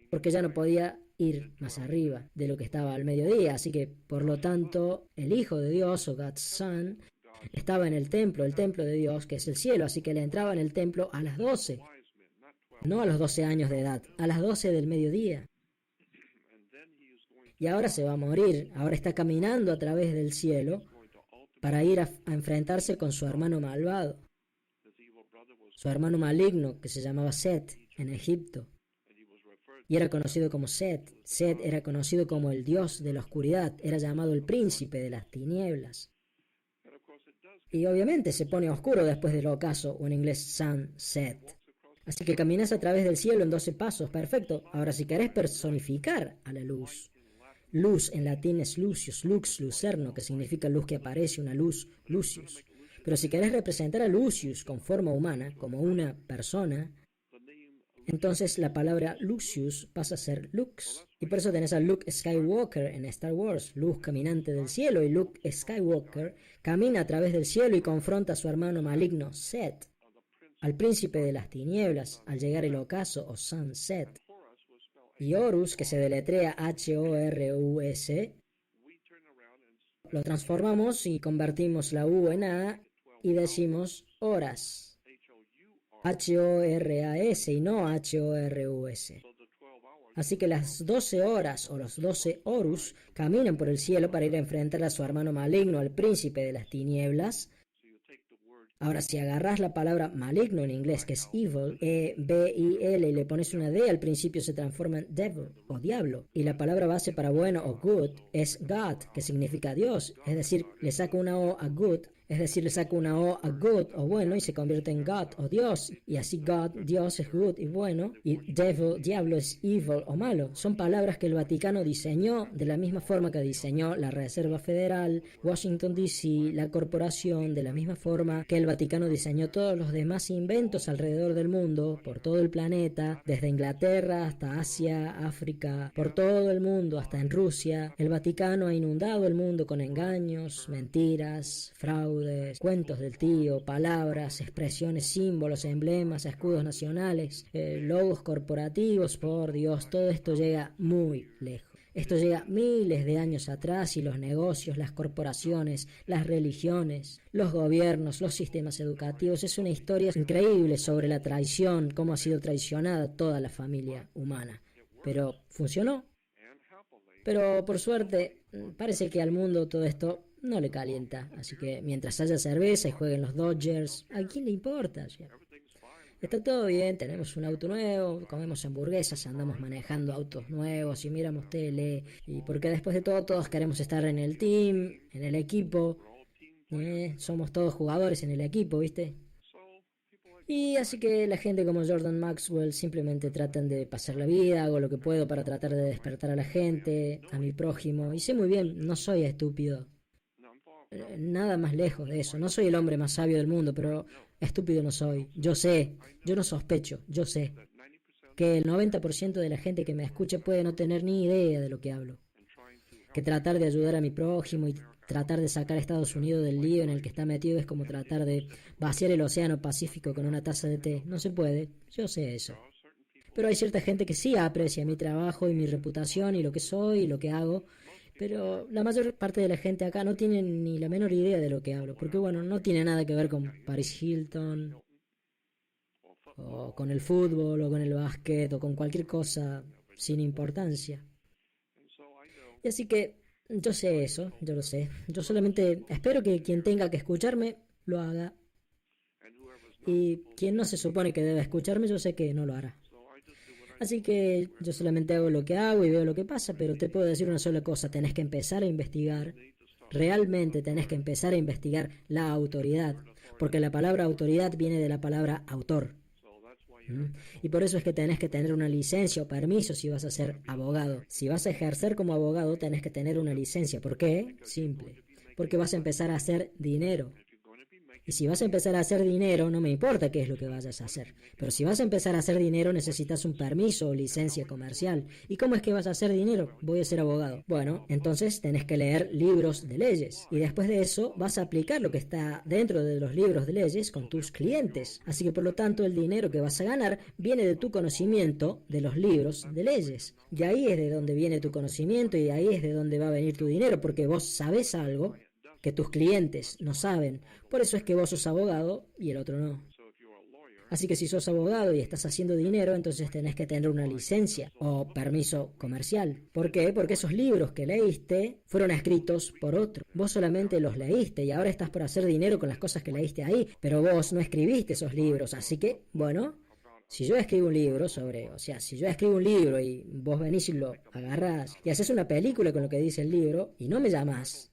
porque ya no podía ir más arriba de lo que estaba al mediodía. Así que, por lo tanto, el Hijo de Dios, o God's Son, estaba en el templo de Dios, que es el cielo. Así que él entraba en el templo a las 12, no a los 12 años de edad, a las 12 del mediodía. Y ahora se va a morir, ahora está caminando a través del cielo para ir a enfrentarse con su hermano malvado, su hermano maligno que se llamaba Set en Egipto. Y era conocido como Set. Set era conocido como el dios de la oscuridad, era llamado el príncipe de las tinieblas. Y obviamente se pone oscuro después del ocaso, o en inglés sunset. Así que caminas a través del cielo en 12 pasos, perfecto. Ahora si querés personificar a la luz, luz en latín es lucius, lux, lucerno, que significa luz que aparece, una luz, lucius. Pero si querés representar a Lucius con forma humana, como una persona, entonces la palabra Lucius pasa a ser Lux. Y por eso tenés a Luke Skywalker en Star Wars, luz caminante del cielo, y Luke Skywalker camina a través del cielo y confronta a su hermano maligno Set, al príncipe de las tinieblas, al llegar el ocaso o sunset. Y Horus, que se deletrea Horus, lo transformamos y convertimos la U en A y decimos horas. Horas y no Horus. Así que las 12 horas o los 12 Horus caminan por el cielo para ir a enfrentar a su hermano maligno, al príncipe de las tinieblas. Ahora, si agarras la palabra maligno en inglés, que es evil, E-B-I-L, y le pones una D al principio, se transforma en devil o diablo. Y la palabra base para bueno o good es God, que significa Dios. Es decir, le saco una O a good, es decir, le saco una O a good o bueno y se convierte en God o Dios. Y así God, Dios, es good y bueno. Y devil, diablo, es evil o malo. Son palabras que el Vaticano diseñó de la misma forma que diseñó la Reserva Federal, Washington D.C., la corporación, de la misma forma que el Vaticano diseñó todos los demás inventos alrededor del mundo, por todo el planeta, desde Inglaterra hasta Asia, África, por todo el mundo hasta en Rusia. El Vaticano ha inundado el mundo con engaños, mentiras, fraudes, cuentos del tío, palabras, expresiones, símbolos, emblemas, escudos nacionales, logos corporativos. Por Dios, todo esto llega muy lejos. Esto llega miles de años atrás y los negocios, las corporaciones, las religiones, los gobiernos, los sistemas educativos. Es una historia increíble sobre la traición, cómo ha sido traicionada toda la familia humana. Pero funcionó. Pero por suerte, parece que al mundo todo esto no le calienta. Así que mientras haya cerveza y jueguen los Dodgers, ¿a quién le importa? Está todo bien, tenemos un auto nuevo, comemos hamburguesas, andamos manejando autos nuevos y miramos tele. Y porque después de todo todos queremos estar en el team, en el equipo. Somos todos jugadores en el equipo, ¿viste? Y así que la gente como Jordan Maxwell simplemente tratan de pasar la vida, hago lo que puedo para tratar de despertar a la gente, a mi prójimo. Y sé muy bien, no soy estúpido. Nada más lejos de eso. No soy el hombre más sabio del mundo, pero estúpido no soy. Yo sé, yo no sospecho, yo sé que el 90% de la gente que me escucha puede no tener ni idea de lo que hablo. Que tratar de ayudar a mi prójimo y tratar de sacar a Estados Unidos del lío en el que está metido es como tratar de vaciar el océano Pacífico con una taza de té. No se puede, yo sé eso. Pero hay cierta gente que sí aprecia mi trabajo y mi reputación y lo que soy y lo que hago. Pero la mayor parte de la gente acá no tiene ni la menor idea de lo que hablo, porque bueno, no tiene nada que ver con Paris Hilton, o con el fútbol, o con el básquet, o con cualquier cosa sin importancia. Y así que yo sé eso, yo lo sé. Yo solamente espero que quien tenga que escucharme lo haga. Y quien no se supone que debe escucharme, yo sé que no lo hará. Así que yo solamente hago lo que hago y veo lo que pasa, pero te puedo decir una sola cosa, tenés que empezar a investigar, realmente tenés que empezar a investigar la autoridad, porque la palabra autoridad viene de la palabra autor. Y por eso es que tenés que tener una licencia o permiso si vas a ser abogado. Si vas a ejercer como abogado, tenés que tener una licencia. ¿Por qué? Simple. Porque vas a empezar a hacer dinero. Y si vas a empezar a hacer dinero, no me importa qué es lo que vayas a hacer. Pero si vas a empezar a hacer dinero, necesitas un permiso o licencia comercial. ¿Y cómo es que vas a hacer dinero? Voy a ser abogado. Bueno, entonces tenés que leer libros de leyes. Y después de eso, vas a aplicar lo que está dentro de los libros de leyes con tus clientes. Así que por lo tanto, el dinero que vas a ganar viene de tu conocimiento de los libros de leyes. Y ahí es de donde viene tu conocimiento y ahí es de donde va a venir tu dinero, porque vos sabés algo que tus clientes no saben. Por eso es que vos sos abogado y el otro no. Así que si sos abogado y estás haciendo dinero, entonces tenés que tener una licencia o permiso comercial. ¿Por qué? Porque esos libros que leíste fueron escritos por otro. Vos solamente los leíste y ahora estás por hacer dinero con las cosas que leíste ahí, pero vos no escribiste esos libros. Así que, bueno, si yo escribo un libro si yo escribo un libro y vos venís y lo agarrás y haces una película con lo que dice el libro y no me llamás,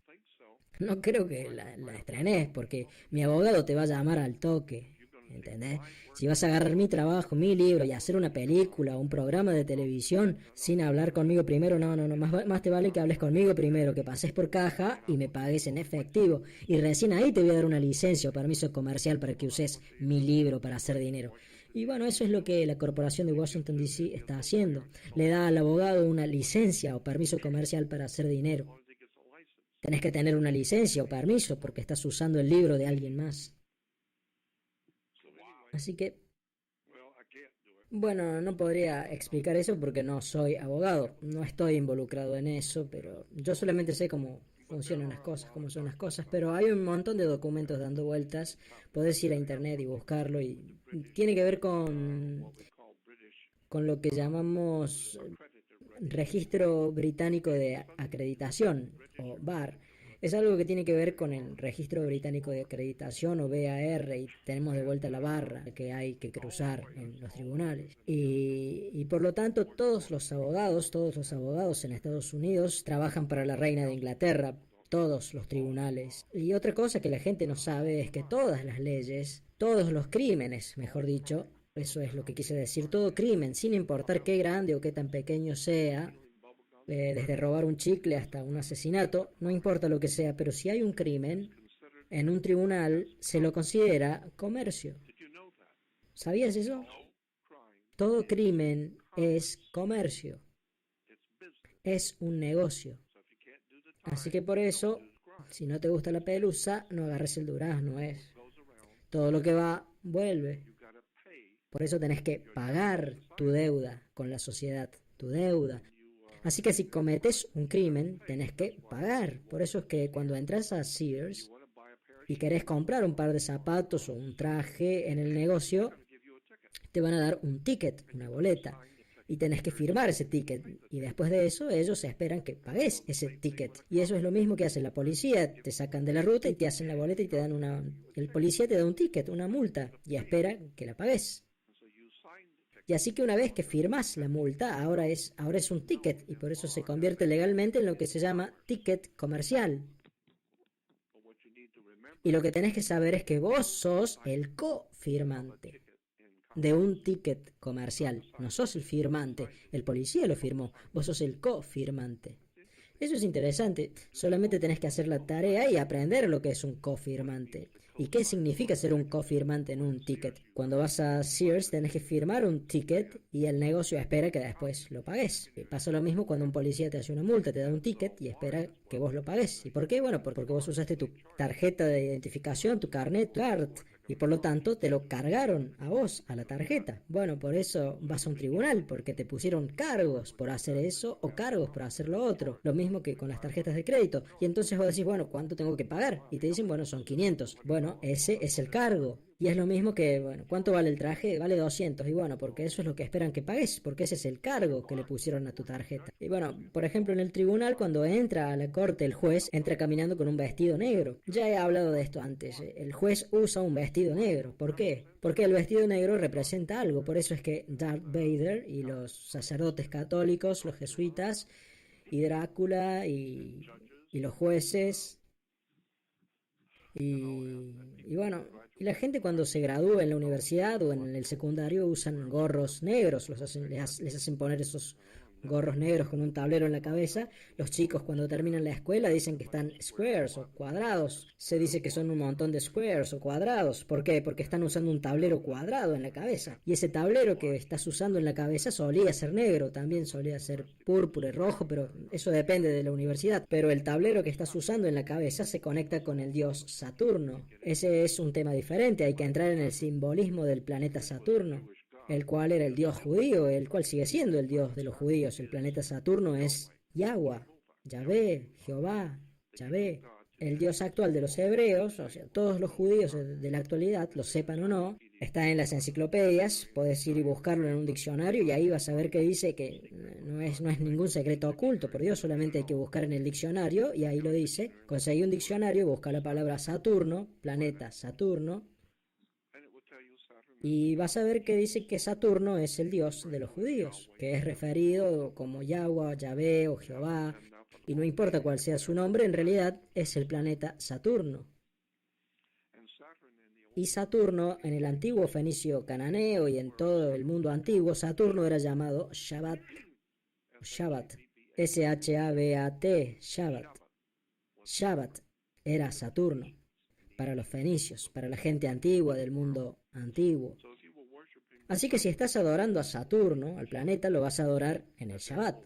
no creo que la estrenes, porque mi abogado te va a llamar al toque. ¿entendés? Si vas a agarrar mi trabajo, mi libro y hacer una película o un programa de televisión sin hablar conmigo primero, no, más te vale que hables conmigo primero, que pases por caja y me pagues en efectivo. Y recién ahí te voy a dar una licencia o permiso comercial para que uses mi libro para hacer dinero. Y bueno, eso es lo que la corporación de Washington, D.C. está haciendo. Le da al abogado una licencia o permiso comercial para hacer dinero. Tenés que tener una licencia o permiso porque estás usando el libro de alguien más. Así que, bueno, no podría explicar eso porque no soy abogado, no estoy involucrado en eso, pero yo solamente sé cómo funcionan las cosas, cómo son las cosas, pero hay un montón de documentos dando vueltas, podés ir a internet y buscarlo y tiene que ver con lo que llamamos Registro Británico de Acreditación o BAR. Es algo que tiene que ver con el Registro Británico de Acreditación o BAR y tenemos de vuelta la barra que hay que cruzar en los tribunales. Y por lo tanto todos los abogados en Estados Unidos trabajan para la Reina de Inglaterra, todos los tribunales. Y otra cosa que la gente no sabe es que todas las leyes, todos los crímenes, mejor dicho, eso es lo que quise decir, todo crimen, sin importar qué grande o qué tan pequeño sea, desde robar un chicle hasta un asesinato, no importa lo que sea, pero si hay un crimen, en un tribunal se lo considera comercio. ¿Sabías eso? Todo crimen es comercio, es un negocio. Así que por eso, si no te gusta la pelusa, no agarres el durazno, es. Todo lo que va, vuelve. Por eso tenés que pagar tu deuda con la sociedad, tu deuda. Así que si cometes un crimen, tenés que pagar. Por eso es que cuando entras a Sears y querés comprar un par de zapatos o un traje en el negocio, te van a dar un ticket, una boleta. Y tenés que firmar ese ticket. Y después de eso, ellos esperan que pagues ese ticket. Y eso es lo mismo que hace la policía. Te sacan de la ruta y te hacen la boleta y te dan una... El policía te da un ticket, una multa. Y espera que la pagues. Y así que una vez que firmas la multa, ahora es un ticket y por eso se convierte legalmente en lo que se llama ticket comercial. Y lo que tenés que saber es que vos sos el cofirmante de un ticket comercial. No sos el firmante, el policía lo firmó, vos sos el cofirmante. Eso es interesante, solamente tenés que hacer la tarea y aprender lo que es un cofirmante. ¿Y qué significa ser un cofirmante en un ticket? Cuando vas a Sears tenés que firmar un ticket y el negocio espera que después lo pagues. Pasa lo mismo cuando un policía te hace una multa, te da un ticket y espera que vos lo pagues. ¿Y por qué? Bueno, porque vos usaste tu tarjeta de identificación, tu carnet, tu card, y por lo tanto te lo cargaron a vos, a la tarjeta. Bueno, por eso vas a un tribunal, porque te pusieron cargos por hacer eso o cargos por hacer lo otro. Lo mismo que con las tarjetas de crédito. Y entonces vos decís, bueno, ¿cuánto tengo que pagar? Y te dicen, bueno, son 500. Bueno, ese es el cargo. Y es lo mismo que, bueno, ¿cuánto vale el traje? Vale 200. Y bueno, porque eso es lo que esperan que pagues, porque ese es el cargo que le pusieron a tu tarjeta. Y bueno, por ejemplo, en el tribunal, cuando entra a la corte, el juez entra caminando con un vestido negro. Ya he hablado de esto antes. El juez usa un vestido negro. ¿Por qué? Porque el vestido negro representa algo. Por eso es que Darth Vader y los sacerdotes católicos, los jesuitas, y Drácula y los jueces y bueno, y la gente cuando se gradúa en la universidad o en el secundario usan gorros negros, les hacen poner esos gorros negros con un tablero en la cabeza. Los chicos cuando terminan la escuela dicen que están squares o cuadrados. Se dice que son un montón de squares o cuadrados. ¿Por qué? Porque están usando un tablero cuadrado en la cabeza. Y ese tablero que estás usando en la cabeza solía ser negro, también solía ser púrpura y rojo, pero eso depende de la universidad. Pero el tablero que estás usando en la cabeza se conecta con el dios Saturno. Ese es un tema diferente, hay que entrar en el simbolismo del planeta Saturno, el cual era el dios judío, el cual sigue siendo el dios de los judíos. El planeta Saturno es Yahweh, Yahvé, Jehová, Yahvé. El dios actual de los hebreos, o sea, todos los judíos de la actualidad, lo sepan o no, está en las enciclopedias, podés ir y buscarlo en un diccionario y ahí vas a ver que dice que no es ningún secreto oculto, por Dios, solamente hay que buscar en el diccionario y ahí lo dice. Conseguí un diccionario, busca la palabra Saturno, planeta Saturno, y vas a ver que dice que Saturno es el dios de los judíos, que es referido como Yahweh, Yahvé o Jehová, y no importa cuál sea su nombre, en realidad es el planeta Saturno. Y Saturno, en el antiguo fenicio cananeo y en todo el mundo antiguo, Saturno era llamado Shabbat. Shabbat. S-H-A-B-A-T. Shabbat. Shabbat era Saturno para los fenicios, para la gente antigua del mundo antiguo. Así que si estás adorando a Saturno, al planeta, lo vas a adorar en el Shabbat.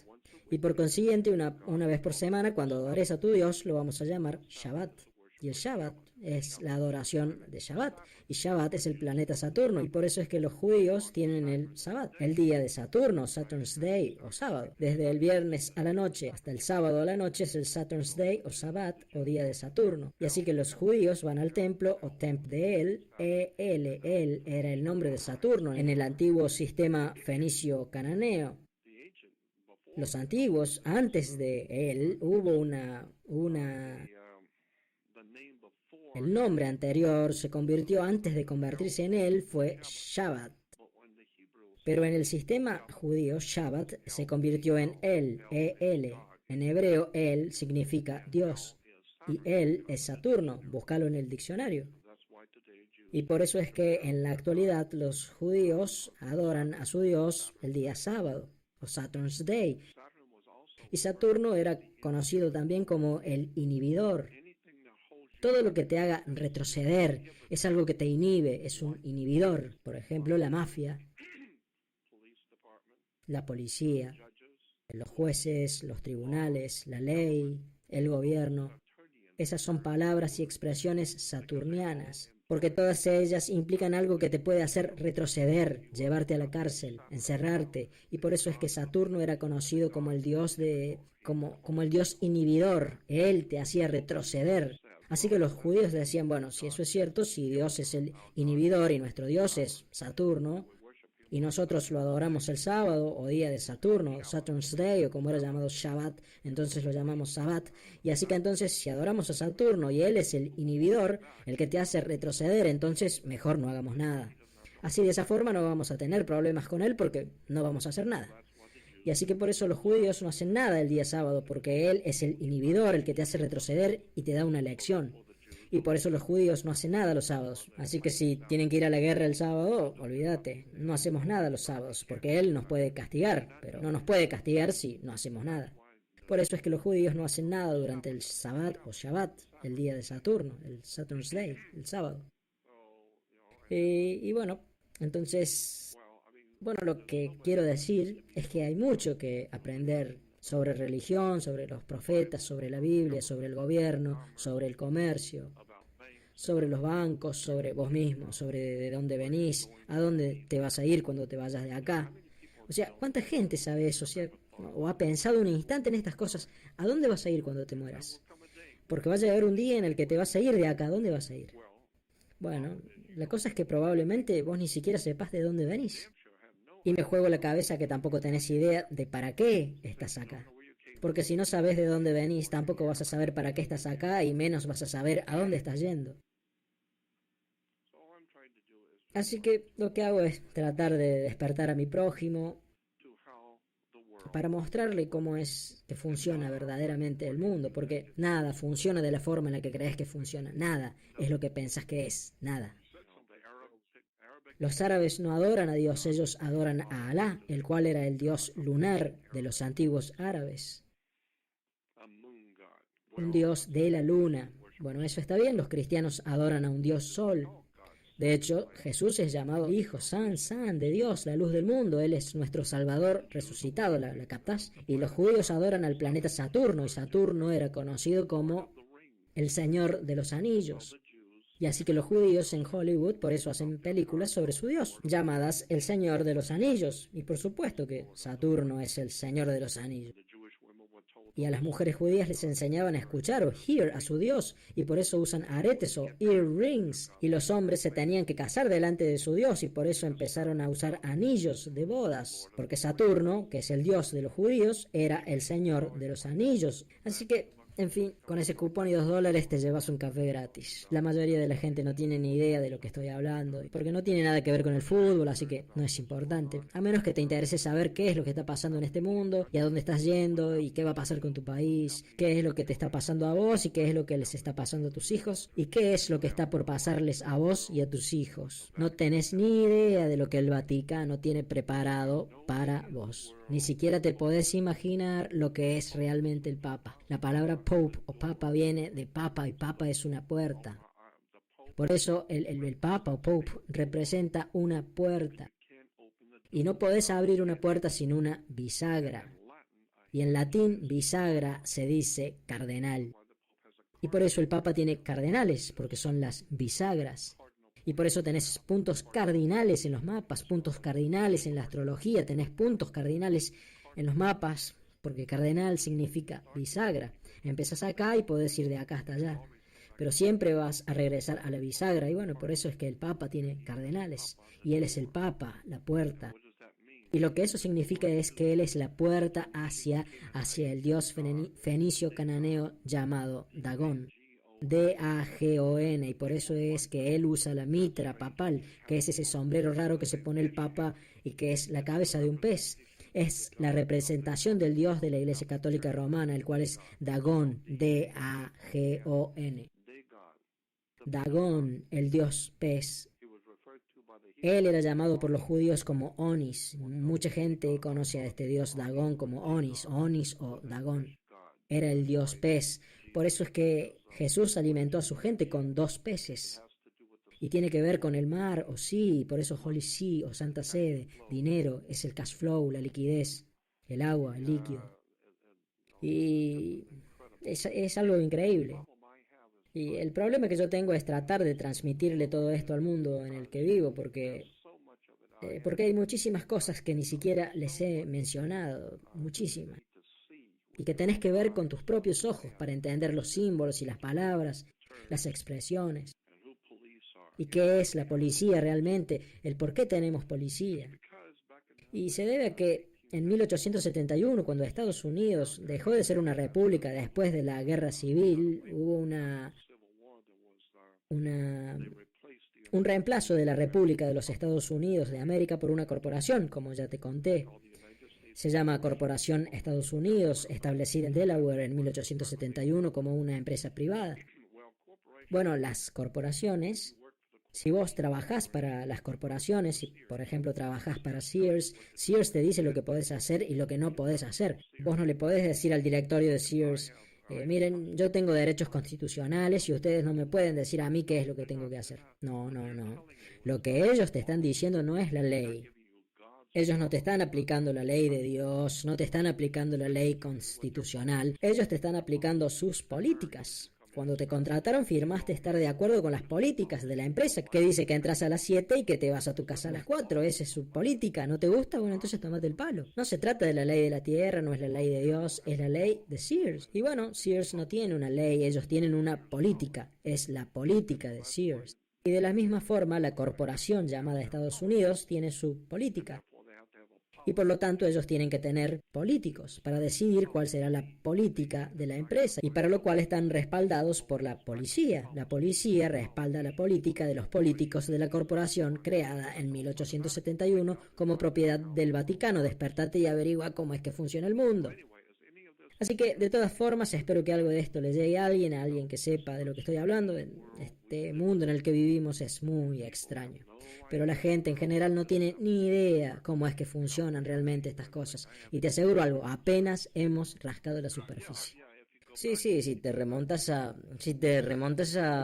Y por consiguiente, una vez por semana, cuando adores a tu Dios, lo vamos a llamar Shabbat. Y el Shabbat es la adoración de Shabbat. Y Shabbat es el planeta Saturno. Y por eso es que los judíos tienen el Shabbat, el día de Saturno, Saturn's Day o sábado. Desde el viernes a la noche hasta el sábado a la noche es el Saturn's Day o Shabbat o día de Saturno. Y así que los judíos van al templo o Temp de El. El era el nombre de Saturno en el antiguo sistema fenicio cananeo. Los antiguos, antes de él, hubo el nombre anterior se convirtió, antes de convertirse en él, fue Shabbat. Pero en el sistema judío, Shabbat se convirtió en El. En hebreo, El significa Dios. Y Él es Saturno. Búscalo en el diccionario. Y por eso es que en la actualidad los judíos adoran a su Dios el día sábado, o Saturn's Day. Y Saturno era conocido también como el inhibidor. Todo lo que te haga retroceder es algo que te inhibe, es un inhibidor. Por ejemplo, la mafia, la policía, los jueces, los tribunales, la ley, el gobierno. Esas son palabras y expresiones saturnianas, porque todas ellas implican algo que te puede hacer retroceder, llevarte a la cárcel, encerrarte, y por eso es que Saturno era conocido como el dios como el dios inhibidor. Él te hacía retroceder. Así que los judíos decían, bueno, si eso es cierto, si Dios es el inhibidor y nuestro Dios es Saturno, y nosotros lo adoramos el sábado o día de Saturno, Saturn's Day, o como era llamado Shabbat, entonces lo llamamos Sabbat. Y así que entonces si adoramos a Saturno y él es el inhibidor, el que te hace retroceder, entonces mejor no hagamos nada. Así de esa forma no vamos a tener problemas con él porque no vamos a hacer nada. Y así que por eso los judíos no hacen nada el día sábado, porque él es el inhibidor, el que te hace retroceder y te da una lección. Y por eso los judíos no hacen nada los sábados. Así que si tienen que ir a la guerra el sábado, olvídate, no hacemos nada los sábados, porque él nos puede castigar, pero no nos puede castigar si no hacemos nada. Por eso es que los judíos no hacen nada durante el Sabbat o Shabbat, el día de Saturno, el Saturn's Day, el sábado. Y bueno, entonces, bueno, lo que quiero decir es que hay mucho que aprender sobre religión, sobre los profetas, sobre la Biblia, sobre el gobierno, sobre el comercio, sobre los bancos, sobre vos mismo, sobre de dónde venís, a dónde te vas a ir cuando te vayas de acá. O sea, ¿cuánta gente sabe eso? O ha pensado un instante en estas cosas. ¿A dónde vas a ir cuando te mueras? Porque va a llegar un día en el que te vas a ir de acá. ¿A dónde vas a ir? Bueno, la cosa es que probablemente vos ni siquiera sepas de dónde venís. Y me juego la cabeza que tampoco tenés idea de para qué estás acá. Porque si no sabes de dónde venís, tampoco vas a saber para qué estás acá y menos vas a saber a dónde estás yendo. Así que lo que hago es tratar de despertar a mi prójimo para mostrarle cómo es que funciona verdaderamente el mundo, porque nada funciona de la forma en la que crees que funciona, nada es lo que pensás que es, nada. Los árabes no adoran a Dios, ellos adoran a Alá, el cual era el dios lunar de los antiguos árabes. Un dios de la luna. Bueno, eso está bien, los cristianos adoran a un dios sol. De hecho, Jesús es llamado Hijo San de Dios, la luz del mundo. Él es nuestro Salvador resucitado, ¿la captás? Y los judíos adoran al planeta Saturno, y Saturno era conocido como el Señor de los Anillos. Y así que los judíos en Hollywood por eso hacen películas sobre su Dios, llamadas El Señor de los Anillos. Y por supuesto que Saturno es el Señor de los Anillos. Y a las mujeres judías les enseñaban a escuchar o hear a su Dios, y por eso usan aretes o earrings. Y los hombres se tenían que casar delante de su Dios, y por eso empezaron a usar anillos de bodas. Porque Saturno, que es el Dios de los judíos, era el Señor de los Anillos. Así que En fin, con ese cupón y $2 te llevas un café gratis. La mayoría de la gente no tiene ni idea de lo que estoy hablando, porque no tiene nada que ver con el fútbol, así que no es importante. A menos que te interese saber qué es lo que está pasando en este mundo, y a dónde estás yendo, y qué va a pasar con tu país, qué es lo que te está pasando a vos, y qué es lo que les está pasando a tus hijos, y qué es lo que está por pasarles a vos y a tus hijos. No tenés ni idea de lo que el Vaticano tiene preparado para vos. Ni siquiera te podés imaginar lo que es realmente el Papa. La palabra Pope o Papa viene de Papa y Papa es una puerta. Por eso el Papa o Pope representa una puerta. Y no podés abrir una puerta sin una bisagra. Y en latín bisagra se dice cardenal. Y por eso el Papa tiene cardenales, porque son las bisagras. Y por eso tenés puntos cardinales en los mapas, puntos cardinales en la astrología, tenés puntos cardinales en los mapas, porque cardenal significa bisagra. Empezás acá y podés ir de acá hasta allá, pero siempre vas a regresar a la bisagra. Y bueno, por eso es que el Papa tiene cardenales, y él es el Papa, la puerta. Y lo que eso significa es que él es la puerta hacia el dios fenicio cananeo llamado Dagón. D-A-G-O-N, y por eso es que él usa la mitra papal, que es ese sombrero raro que se pone el Papa y que es la cabeza de un pez. Es la representación del dios de la Iglesia Católica Romana, el cual es Dagón, D-A-G-O-N. Dagón, el dios pez. Él era llamado por los judíos como Onis. Mucha gente conoce a este dios Dagón como Onis o Dagón. Era el dios pez. Por eso es que Jesús alimentó a su gente con 2 peces. Y tiene que ver con el mar, o sí, por eso Holy Sea o Santa Sede. Dinero es el cash flow, la liquidez, el agua, el líquido. Y es algo increíble. Y el problema que yo tengo es tratar de transmitirle todo esto al mundo en el que vivo, porque hay muchísimas cosas que ni siquiera les he mencionado, muchísimas, y que tenés que ver con tus propios ojos para entender los símbolos y las palabras, las expresiones. ¿Y qué es la policía realmente? El por qué tenemos policía. Y se debe a que en 1871, cuando Estados Unidos dejó de ser una república después de la guerra civil, hubo un reemplazo de la República de los Estados Unidos de América por una corporación, como ya te conté. Se llama Corporación Estados Unidos, establecida en Delaware en 1871 como una empresa privada. Bueno, las corporaciones, si vos trabajás para las corporaciones, si por ejemplo trabajás para Sears, Sears te dice lo que podés hacer y lo que no podés hacer. Vos no le podés decir al directorio de Sears, miren, yo tengo derechos constitucionales y ustedes no me pueden decir a mí qué es lo que tengo que hacer. No, no, no. Lo que ellos te están diciendo no es la ley. Ellos no te están aplicando la ley de Dios, no te están aplicando la ley constitucional. Ellos te están aplicando sus políticas. Cuando te contrataron firmaste estar de acuerdo con las políticas de la empresa, que dice que entras a las 7 y que te vas a tu casa a las 4. Esa es su política. ¿No te gusta? Bueno, entonces tómate el palo. No se trata de la ley de la tierra, no es la ley de Dios, es la ley de Sears. Y bueno, Sears no tiene una ley, ellos tienen una política. Es la política de Sears. Y de la misma forma, la corporación llamada Estados Unidos tiene su política. Y por lo tanto ellos tienen que tener políticos para decidir cuál será la política de la empresa, y para lo cual están respaldados por la policía. La policía respalda la política de los políticos de la corporación creada en 1871 como propiedad del Vaticano. Despertate y averigua cómo es que funciona el mundo. Así que, de todas formas, espero que algo de esto le llegue a alguien que sepa de lo que estoy hablando. Este mundo en el que vivimos es muy extraño, pero la gente en general no tiene ni idea cómo es que funcionan realmente estas cosas. Y te aseguro algo, apenas hemos rascado la superficie. Sí, si te remontas a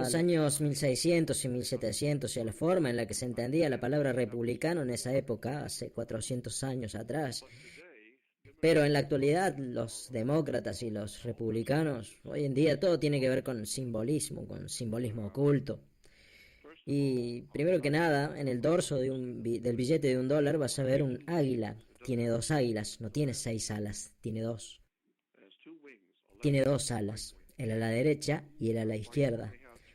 los años 1600 y 1700 y a la forma en la que se entendía la palabra republicano en esa época, hace 400 años atrás. Pero en la actualidad los demócratas y los republicanos, hoy en día todo tiene que ver con simbolismo oculto. Y primero que nada, en el dorso del billete de $1 vas a ver un águila. Tiene 2 águilas, no tiene 6 alas, tiene 2. Tiene 2 alas, el ala derecha y el ala izquierda.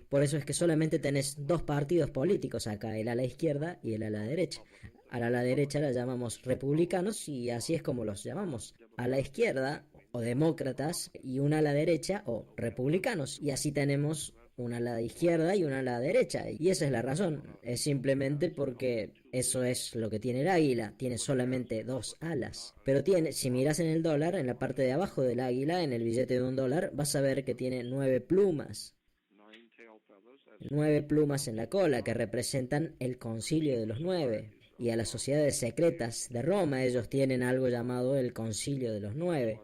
Por eso es que solamente tenés 2 partidos políticos acá, el ala izquierda y el ala derecha. A la derecha la llamamos republicanos y así es como los llamamos. A la izquierda o demócratas y un ala derecha o republicanos. Y así tenemos un ala izquierda y un ala derecha. Y esa es la razón. Es simplemente porque eso es lo que tiene el águila. Tiene solamente dos alas. Pero tiene, si miras en el dólar, en la parte de abajo del águila, en el billete de $1, vas a ver que tiene 9 plumas. 9 plumas en la cola que representan el concilio de los 9. Y a las sociedades secretas de Roma ellos tienen algo llamado el concilio de los 9.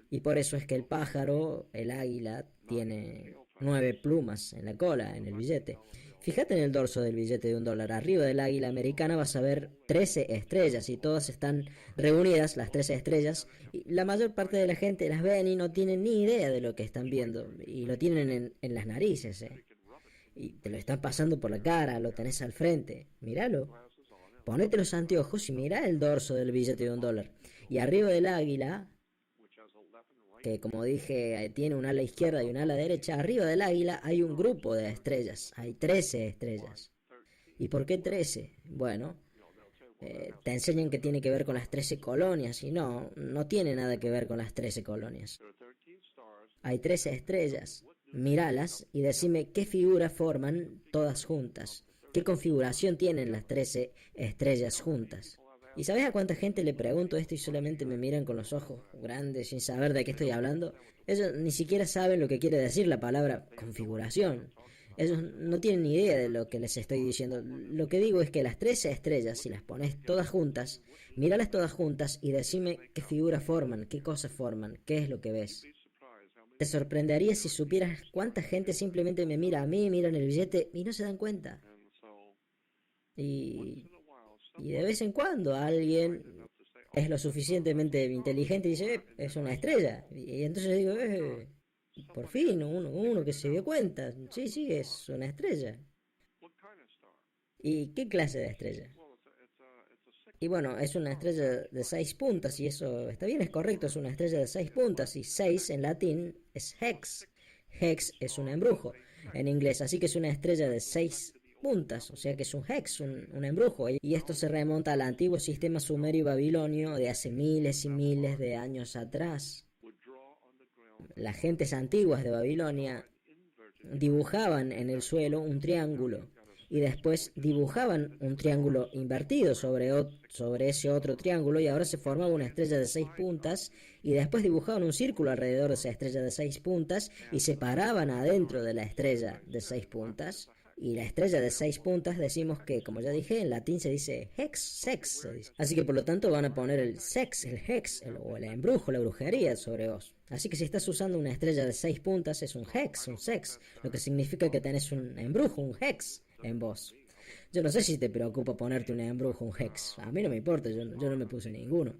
Y por eso es que el pájaro, el águila, tiene 9 plumas en la cola, en el billete. Fíjate en el dorso del billete de $1. Arriba del águila americana vas a ver 13 estrellas y todas están reunidas, las 13 estrellas. Y la mayor parte de la gente las ven y no tienen ni idea de lo que están viendo. Y lo tienen en las narices, y te lo están pasando por la cara, lo tenés al frente. Míralo. Ponete los anteojos y mira el dorso del billete de $1. Y arriba del águila, que como dije tiene un ala izquierda y un ala derecha, arriba del águila hay un grupo de estrellas, hay 13 estrellas. ¿Y por qué 13? Bueno, te enseñan que tiene que ver con las 13 colonias y no, no tiene nada que ver con las 13 colonias. Hay 13 estrellas, míralas y decime qué figura forman todas juntas, qué configuración tienen las 13 estrellas juntas. ¿Y sabes a cuánta gente le pregunto esto y solamente me miran con los ojos grandes sin saber de qué estoy hablando? Ellos ni siquiera saben lo que quiere decir la palabra configuración. Ellos no tienen ni idea de lo que les estoy diciendo. Lo que digo es que las 13 estrellas, si las pones todas juntas, míralas todas juntas y decime qué figura forman, qué cosas forman, qué es lo que ves. Te sorprendería si supieras cuánta gente simplemente me mira a mí, miran el billete y no se dan cuenta. Y de vez en cuando alguien es lo suficientemente inteligente y dice, es una estrella. Y entonces digo, por fin, uno que se dio cuenta. Sí, sí, es una estrella. ¿Y qué clase de estrella? Y bueno, es una estrella de 6 puntas y eso está bien, es correcto, es una estrella de 6 puntas y 6 en latín es hex. Hex es un embrujo en inglés, así que es una estrella de 6 puntas, o sea que es un hex, un embrujo. Y esto se remonta al antiguo sistema sumerio y babilonio de hace miles y miles de años atrás. Las gentes antiguas de Babilonia dibujaban en el suelo un triángulo y después dibujaban un triángulo invertido sobre ese otro triángulo y ahora se formaba una estrella de 6 puntas y después dibujaban un círculo alrededor de esa estrella de 6 puntas y se paraban adentro de la estrella de 6 puntas. Y la estrella de 6 puntas decimos que, como ya dije, en latín se dice hex, sex, se dice. Así que por lo tanto van a poner el sex, el hex, o el embrujo, la brujería sobre vos. Así que si estás usando una estrella de 6 puntas es un hex, un sex, lo que significa que tenés un embrujo, un hex en vos. Yo no sé si te preocupa ponerte un embrujo, un hex. A mí no me importa, yo no me puse ninguno.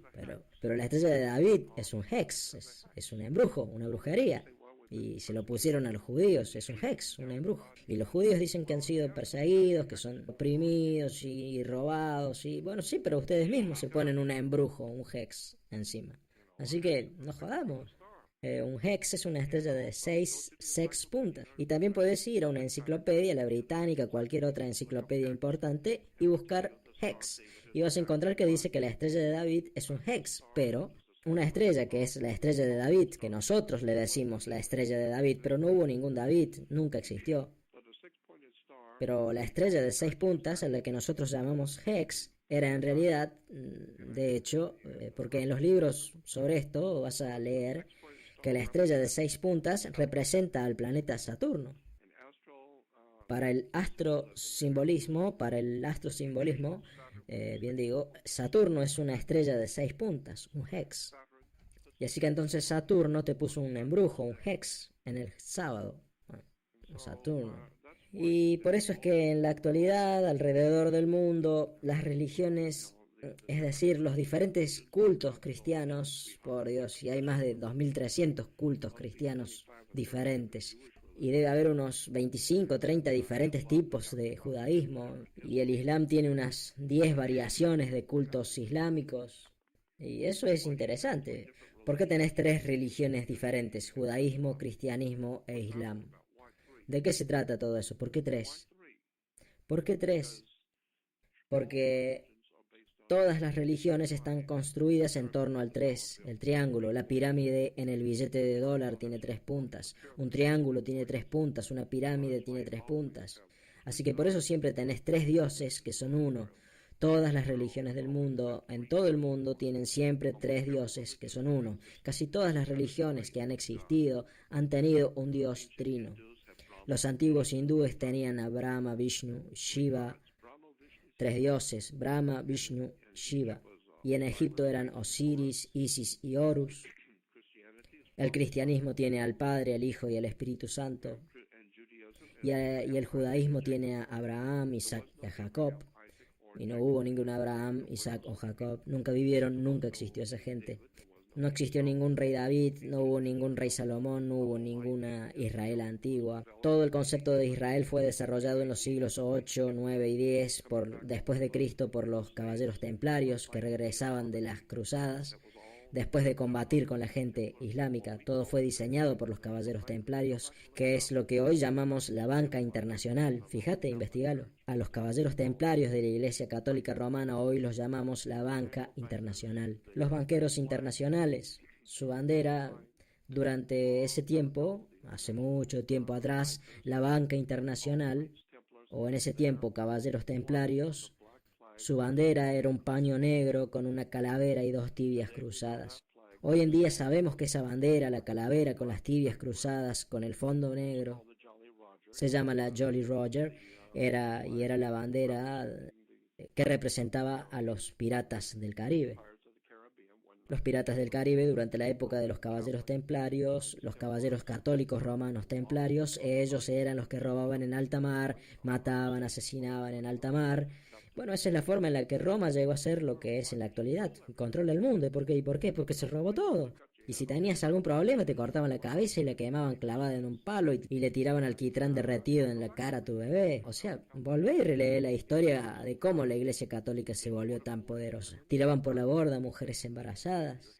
Pero la estrella de David es un hex, es un embrujo, una brujería. Y se lo pusieron a los judíos, es un hex, un embrujo. Y los judíos dicen que han sido perseguidos, que son oprimidos y robados. Y bueno, sí, pero ustedes mismos se ponen un embrujo, un hex encima. Así que no jodamos. Un hex es una estrella de 6 puntas. Y también puedes ir a una enciclopedia, la británica, cualquier otra enciclopedia importante, y buscar hex. Y vas a encontrar que dice que la estrella de David es un hex, pero una estrella que es la estrella de David, que nosotros le decimos la estrella de David, pero no hubo ningún David, nunca existió. Pero la estrella de 6 puntas, a la que nosotros llamamos hex, era en realidad, de hecho, porque en los libros sobre esto vas a leer que la estrella de 6 puntas representa al planeta Saturno. Para el astrosimbolismo, bien digo, Saturno es una estrella de 6 puntas, un hex. Y así que entonces Saturno te puso un embrujo, un hex, en el sábado. Bueno, Saturno. Y por eso es que en la actualidad, alrededor del mundo, las religiones, es decir, los diferentes cultos cristianos, por Dios, y hay más de 2300 cultos cristianos diferentes. Y debe haber unos 25 o 30 diferentes tipos de judaísmo. Y el Islam tiene unas 10 variaciones de cultos islámicos. Y eso es interesante. ¿Por qué tenés 3 religiones diferentes? Judaísmo, cristianismo e Islam. ¿De qué se trata todo eso? ¿Por qué 3? ¿Por qué 3? Porque Todas las religiones están construidas en torno al 3, el triángulo. La pirámide en el billete de dólar tiene 3 puntas. Un triángulo tiene 3 puntas, una pirámide tiene 3 puntas. Así que por eso siempre tenés 3 dioses que son uno. Todas las religiones del mundo, en todo el mundo, tienen siempre 3 dioses que son uno. Casi todas las religiones que han existido han tenido un dios trino. Los antiguos hindúes tenían a Brahma, Vishnu, Shiva, 3 dioses, Brahma, Vishnu, Shiva. Y en Egipto eran Osiris, Isis y Horus. El cristianismo tiene al Padre, al Hijo y al Espíritu Santo. Y el judaísmo tiene a Abraham, Isaac y a Jacob. Y no hubo ningún Abraham, Isaac o Jacob. Nunca vivieron, nunca existió esa gente. No existió ningún rey David, no hubo ningún rey Salomón, no hubo ninguna Israel antigua. Todo el concepto de Israel fue desarrollado en los siglos 8, 9 y 10 después de Cristo por los caballeros templarios que regresaban de las cruzadas. Después de combatir con la gente islámica, todo fue diseñado por los caballeros templarios, que es lo que hoy llamamos la banca internacional. Fíjate, investigalo. A los caballeros templarios de la Iglesia Católica Romana hoy los llamamos la banca internacional. Los banqueros internacionales, su bandera durante ese tiempo, hace mucho tiempo atrás, la banca internacional, o en ese tiempo caballeros templarios, su bandera era un paño negro con una calavera y 2 tibias cruzadas. Hoy en día sabemos que esa bandera, la calavera con las tibias cruzadas, con el fondo negro, se llama la Jolly Roger, era la bandera que representaba a los piratas del Caribe. Los piratas del Caribe durante la época de los caballeros templarios, los caballeros católicos romanos templarios, ellos eran los que robaban en alta mar, mataban, asesinaban en alta mar. Bueno, esa es la forma en la que Roma llegó a ser lo que es en la actualidad. Controla el mundo. ¿Por qué? ¿Y por qué? Porque se robó todo. Y si tenías algún problema, te cortaban la cabeza y la quemaban clavada en un palo y le tiraban alquitrán derretido en la cara a tu bebé. O sea, volvé y relee la historia de cómo la Iglesia Católica se volvió tan poderosa. Tiraban por la borda mujeres embarazadas.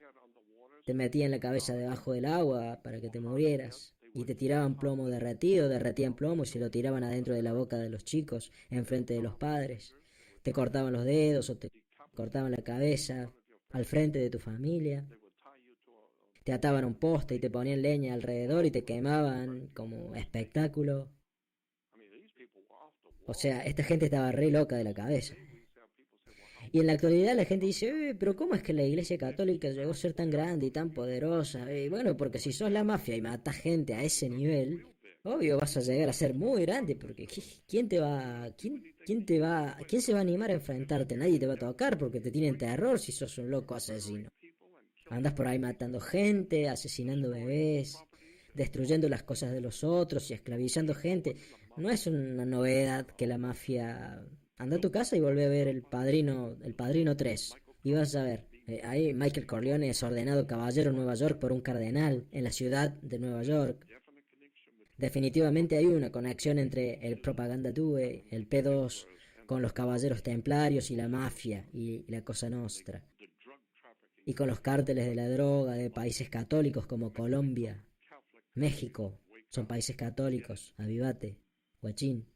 Te metían la cabeza debajo del agua para que te murieras. Y te tiraban plomo derretido, derretían plomo y se lo tiraban adentro de la boca de los chicos, enfrente de los padres. Te cortaban los dedos o te cortaban la cabeza al frente de tu familia. Te ataban a un poste y te ponían leña alrededor y te quemaban como espectáculo. O sea, esta gente estaba re loca de la cabeza. Y en la actualidad la gente dice, pero ¿cómo es que la Iglesia Católica llegó a ser tan grande y tan poderosa? Y bueno, porque si sos la mafia y matas gente a ese nivel, obvio vas a llegar a ser muy grande, porque quién se va a animar a enfrentarte? Nadie te va a tocar porque te tienen terror si sos un loco asesino. Andas por ahí matando gente, asesinando bebés, destruyendo las cosas de los otros y esclavizando gente. No es una novedad que la mafia... Anda a tu casa y volvé a ver el Padrino 3 y vas a ver. Ahí Michael Corleone es ordenado caballero en Nueva York por un cardenal en la ciudad de Nueva York. Definitivamente hay una conexión entre el Propaganda Due, el P2, con los caballeros templarios y la mafia y la Cosa Nostra. Y con los cárteles de la droga de países católicos como Colombia, México, son países católicos, avivate, guachín,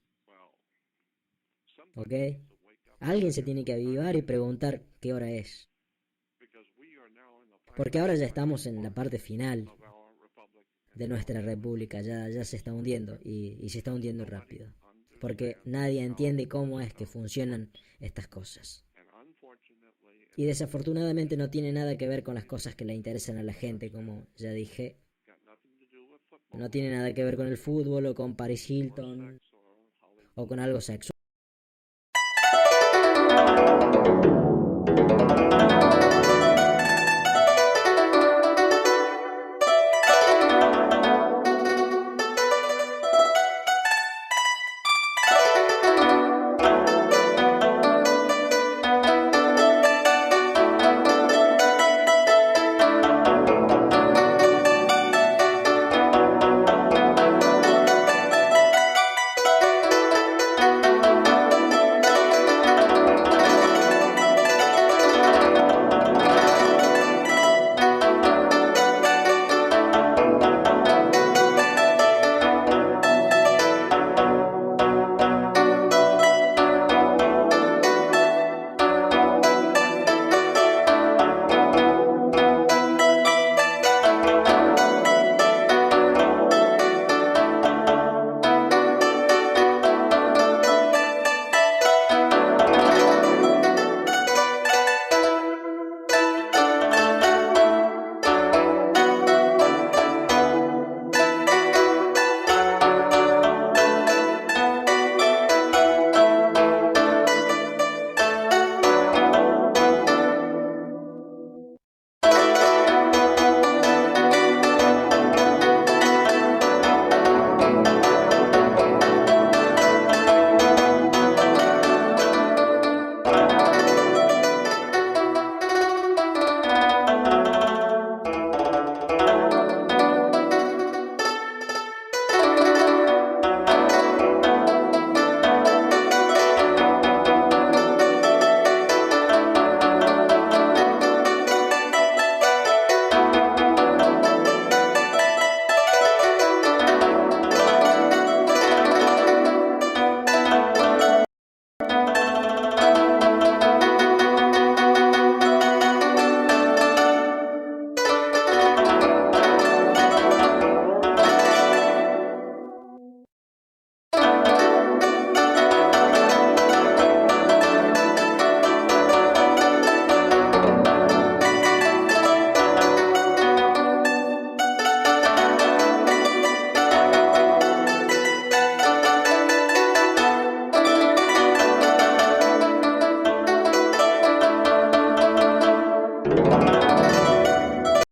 ¿ok? Alguien se tiene que avivar y preguntar qué hora es. Porque ahora ya estamos en la parte final de nuestra república, ya se está hundiendo y se está hundiendo rápido. Porque nadie entiende cómo es que funcionan estas cosas. Y desafortunadamente no tiene nada que ver con las cosas que le interesan a la gente, como ya dije. No tiene nada que ver con el fútbol o con Paris Hilton o con algo sexual.